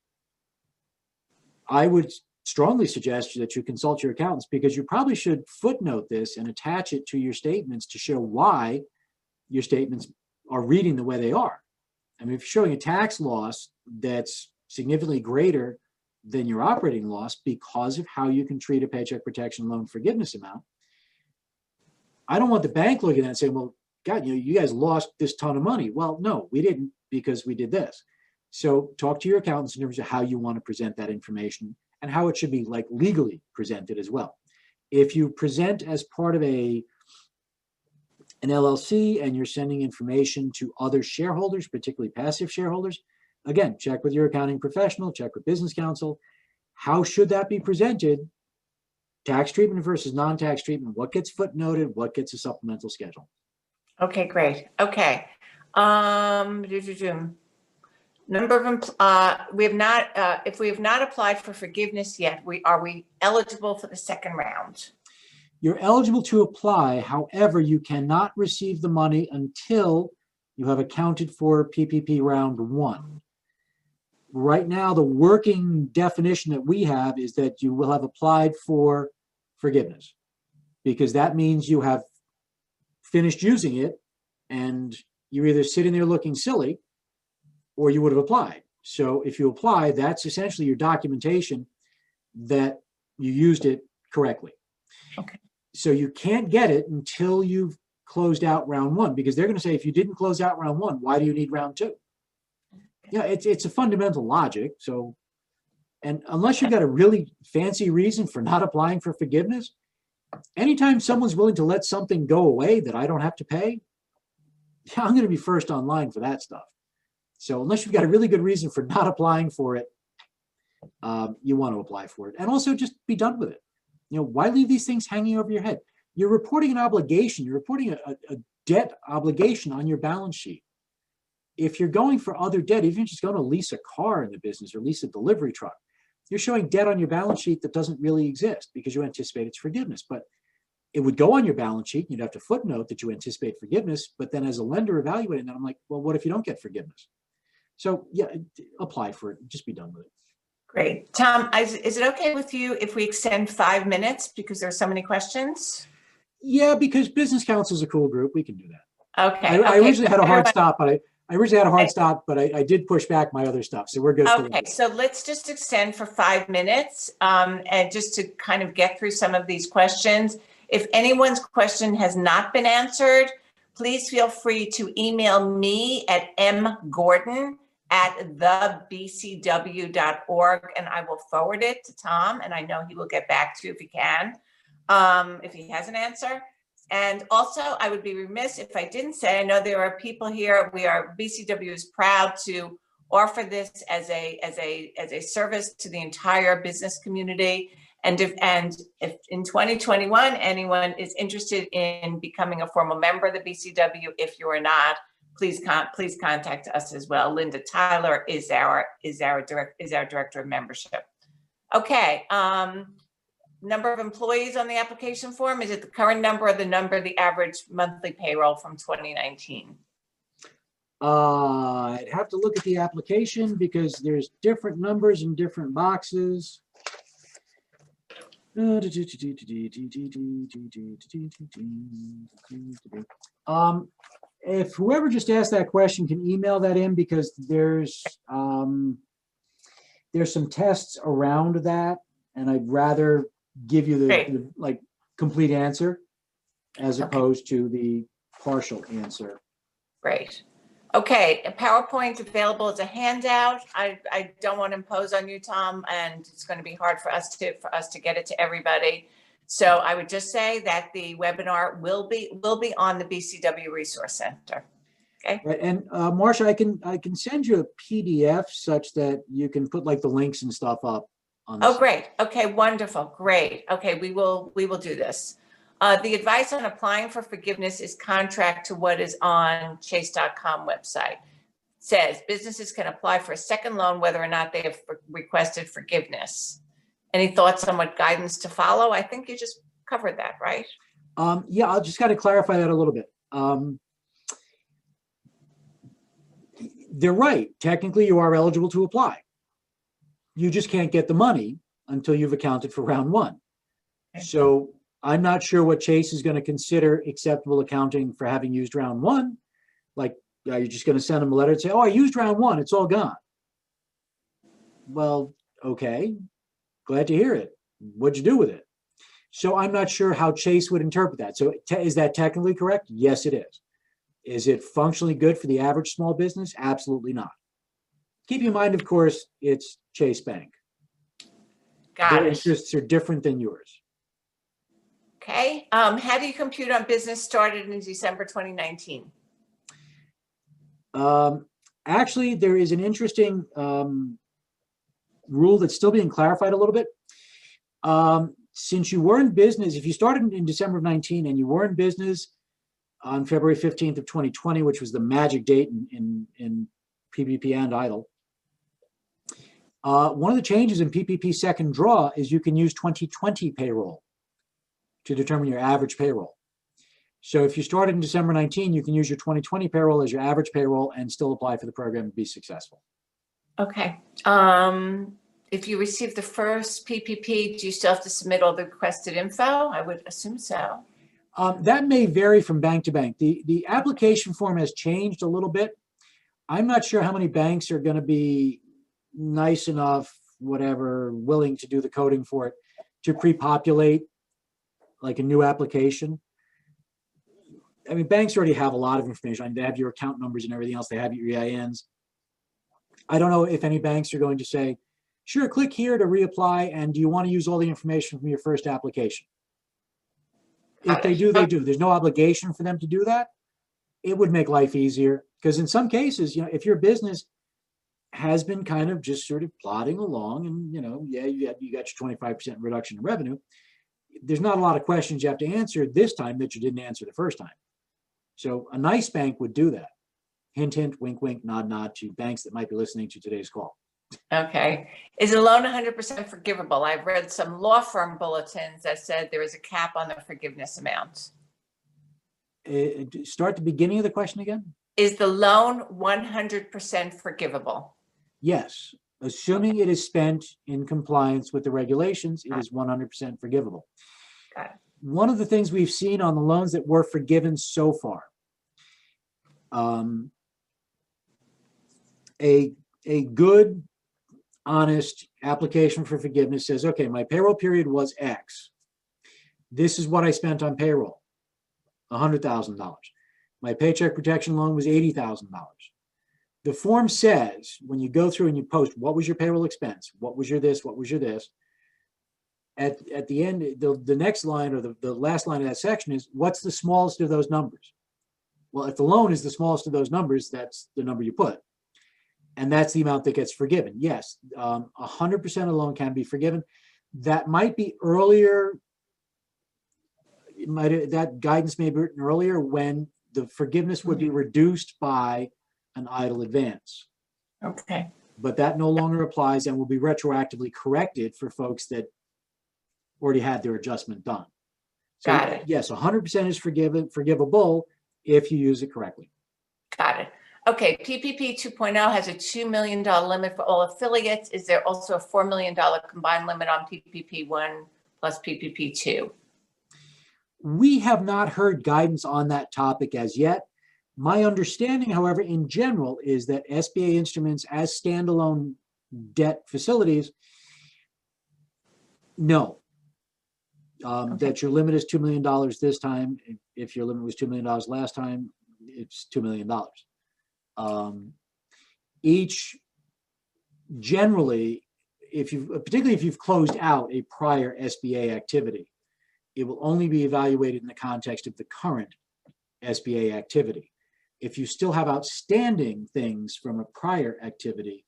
I would strongly suggest that you consult your accountants because you probably should footnote this and attach it to your statements to show why your statements are reading the way they are. I mean, if you're showing a tax loss that's significantly greater than your operating loss because of how you can treat a Paycheck Protection loan forgiveness amount, I don't want the bank looking at it and saying, well, God, you guys lost this ton of money. Well, no, we didn't because we did this. So talk to your accountants in terms of how you want to present that information and how it should be legally presented as well. If you present as part of an LLC and you're sending information to other shareholders, particularly passive shareholders, again, check with your accounting professional, check with business counsel. How should that be presented? Tax treatment versus non-tax treatment. What gets footnoted? What gets a supplemental schedule? Okay, great. Okay. Number of we have not. If we have not applied for forgiveness yet, are we eligible for the second round? You're eligible to apply. However, you cannot receive the money until you have accounted for PPP round 1. Right now, the working definition that we have is that you will have applied for forgiveness because that means you have finished using it and you're either sitting there looking silly or you would have applied. So if you apply, that's essentially your documentation that you used it correctly. Okay. So you can't get it until you've closed out round 1 because they're going to say, if you didn't close out round 1, why do you need round 2? Yeah, it's a fundamental logic. So, and unless you've got a really fancy reason for not applying for forgiveness, anytime someone's willing to let something go away that I don't have to pay, yeah, I'm going to be first online for that stuff. So unless you've got a really good reason for not applying for it, you want to apply for it. And also just be done with it. Why leave these things hanging over your head? you're reporting an obligation. You're reporting a debt obligation on your balance sheet. If you're going for other debt, even if you're just going to lease a car in the business or lease a delivery truck, you're showing debt on your balance sheet that doesn't really exist because you anticipate its forgiveness. But it would go on your balance sheet. You'd have to footnote that you anticipate forgiveness. But then as a lender evaluating that, I'm like, well, what if you don't get forgiveness? So yeah, apply for it. Just be done with it. Great. Tom, is it okay with you if we extend 5 minutes because there are so many questions? Yeah, because business council is a cool group. We can do that. Okay. I originally had a hard Everyone- stop, but I did push back my other stuff. So we're good. Okay, so let's just extend for 5 minutes and just to kind of get through some of these questions. If anyone's question has not been answered, please feel free to email me at mgordon@thebcw.org and I will forward it to Tom, and I know he will get back to you if he can, if he has an answer. And also, I would be remiss if I didn't say, I know there are people here, BCW is proud to offer this as a service to the entire business community. And if in 2021, anyone is interested in becoming a formal member of the BCW, if you are not, please contact us as well. Linda Tyler is our director of membership. Okay. Number of employees on the application form, is it the current number or the number of the average monthly payroll from 2019? I'd have to look at the application because there's different numbers in different boxes. If whoever just asked that question can email that in, because there's some tests around that, and I'd rather give you the like complete answer as opposed to the partial answer. Great. Okay, a PowerPoint available as a handout. I don't want to impose on you, Tom, and it's going to be hard for us to get it to everybody. So I would just say that the webinar will be on the BCW Resource Center. Okay. Right, and Marcia, I can send you a PDF such that you can put like the links and stuff up on this. Oh, great. Okay, wonderful. Great. Okay, we will do this. The advice on applying for forgiveness is contrary to what is on chase.com website. It says businesses can apply for a second loan whether or not they have requested forgiveness. Any thoughts on what guidance to follow? I think you just covered that, right? Yeah, I'll just got to clarify that a little bit. They're right. Technically, you are eligible to apply. You just can't get the money until you've accounted for round one. So I'm not sure what Chase is going to consider acceptable accounting for having used round one. Like, are you just going to send them a letter and say, oh, I used round one, it's all gone? Well, okay, glad to hear it. What'd you do with it? So I'm not sure how Chase would interpret that. So is that technically correct? Yes, it is. Is it functionally good for the average small business? Absolutely not. Keep in mind, of course, it's Chase Bank. Their interests are different than yours. Okay. How do you compute on business started in December 2019? Actually, there is an interesting rule that's still being clarified a little bit. Since you were in business, if you started in December of 19 and you were in business on February 15th of 2020, which was the magic date in PPP and EIDL, one of the changes in PPP second draw is you can use 2020 payroll to determine your average payroll. So if you started in December 19, you can use your 2020 payroll as your average payroll and still apply for the program and be successful. Okay. If you receive the first PPP, do you still have to submit all the requested info? I would assume so. That may vary from bank to bank. The application form has changed a little bit. I'm not sure how many banks are going to be nice enough, whatever, willing to do the coding for it to pre-populate like a new application. I mean, banks already have a lot of information. They have your account numbers and everything else. They have your EINs. I don't know if any banks are going to say, sure, click here to reapply, and do you want to use all the information from your first application? If they do, they do. There's no obligation for them to do that. It would make life easier, because in some cases, if your business has been kind of just sort of plodding along and, yeah, you got your 25% reduction in revenue, there's not a lot of questions you have to answer this time that you didn't answer the first time. So a nice bank would do that. Hint, hint, wink, wink, nod, nod to banks that might be listening to today's call. Okay. Is a loan 100% forgivable? I've read some law firm bulletins that said there is a cap on the forgiveness amount. Start the beginning of the question again. Is the loan 100% forgivable? Yes, assuming it is spent in compliance with the regulations, it is 100% forgivable. Got it. One of the things we've seen on the loans that were forgiven so far, a good, honest application for forgiveness says, okay, my payroll period was X. This is what I spent on payroll, $100,000. My Paycheck protection loan was $80,000. The form says, when you go through and you post, what was your payroll expense? What was your this? What was your this? At the end, the next line or the last line of that section is, what's the smallest of those numbers? Well, if the loan is the smallest of those numbers, that's the number you put. And that's the amount that gets forgiven. Yes, 100% of the loan can be forgiven. That might be earlier. That guidance may be written earlier when the forgiveness would be reduced by an idle advance. Okay. But that no longer applies and will be retroactively corrected for folks that already had their adjustment done. So Got it. yes, 100% is forgivable if you use it correctly. Got it. Okay, PPP 2.0 has a $2 million limit for all affiliates. Is there also a $4 million combined limit on PPP 1 plus PPP 2? We have not heard guidance on that topic as yet. My understanding, however, in general, is that SBA instruments as standalone debt facilities, no. Okay. That your limit is $2 million this time. If your limit was $2 million last time, it's $2 million. Each, generally, particularly if you've closed out a prior SBA activity, it will only be evaluated in the context of the current SBA activity. If you still have outstanding things from a prior activity,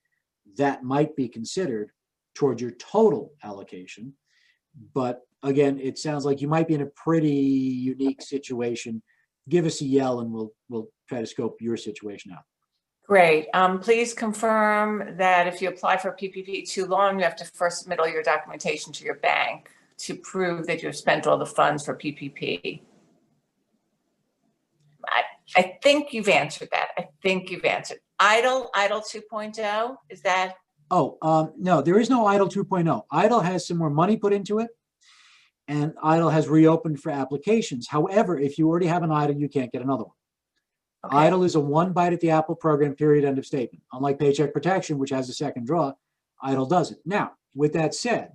that might be considered toward your total allocation. But again, it sounds like you might be in a pretty unique situation. Give us a yell and we'll try to scope your situation out. Great. Please confirm that if you apply for PPP 2 loan, you have to first submit all your documentation to your bank to prove that you've spent all the funds for PPP. I think you've answered that. I think you've answered. EIDL 2.0, is that? Oh, no, there is no EIDL 2.0. EIDL has some more money put into it, and EIDL has reopened for applications. However, if you already have an EIDL, you can't get another one. Okay. EIDL is a one bite at the apple program, period, end of statement. Unlike Paycheck Protection, which has a second draw, EIDL doesn't. Now, with that said,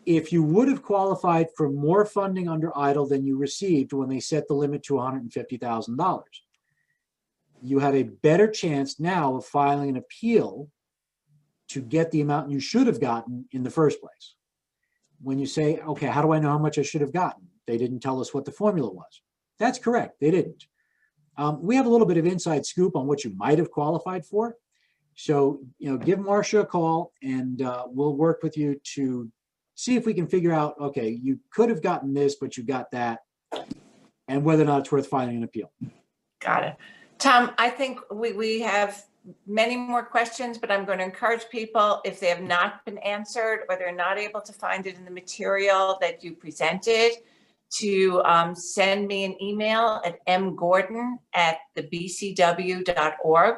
if you would have qualified for more funding under EIDL than you received when they set the limit to $150,000, you have a better chance now of filing an appeal to get the amount you should have gotten in the first place. When you say, okay, how do I know how much I should have gotten? They didn't tell us what the formula was. That's correct, they didn't. We have a little bit of inside scoop on what you might have qualified for. So, give Marcia a call and we'll work with you to see if we can figure out, okay, you could have gotten this, but you got that, and whether or not it's worth filing an appeal. Got it. Tom, I think we have many more questions, but I'm going to encourage people, if they have not been answered or they're not able to find it in the material that you presented, to send me an email at mgordon@thebcw.org.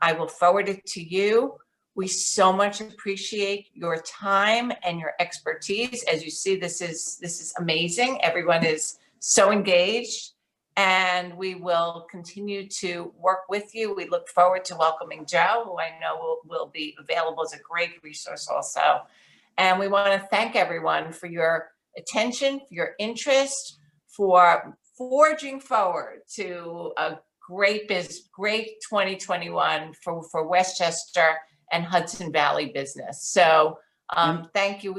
I will forward it to you. We so much appreciate your time and your expertise. As you see, this is amazing. Everyone is so engaged, and we will continue to work with you. We look forward to welcoming Joe, who I know will be available as a great resource also. And we want to thank everyone for your attention, for your interest, for forging forward to a great 2021 for Westchester and Hudson Valley business. So thank you,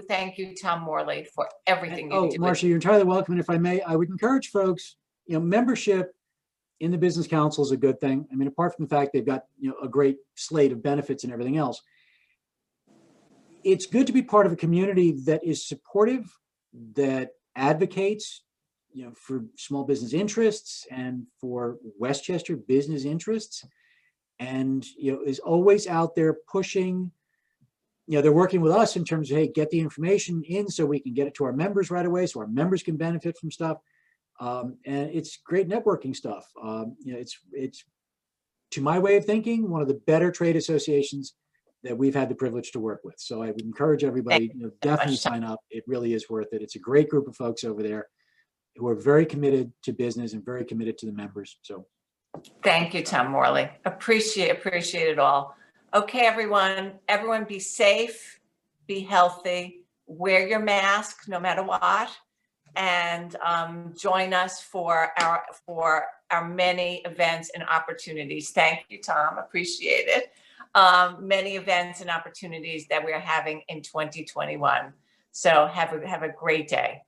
Tom Morley, for everything you do. Marcia, you're entirely welcome. And if I may, I would encourage folks, membership in the Business Council is a good thing. I mean, apart from the fact they've got a great slate of benefits and everything else, it's good to be part of a community that is supportive, that advocates, for small business interests and for Westchester business interests, and, is always out there pushing. They're working with us in terms of, hey, get the information in so we can get it to our members right away, so our members can benefit from stuff. And it's great networking stuff. It's, to my way of thinking, one of the better trade associations that we've had the privilege to work with. So I would encourage everybody, definitely sign up. It really is worth it. It's a great group of folks over there who are very committed to business and very committed to the members. So thank you, Tom Morley. Appreciate it all. Okay, everyone be safe, be healthy, wear your mask no matter what, and join us for our many events and opportunities. Thank you, Tom. Appreciate it. Many events and opportunities that we're having in 2021. So have a great day.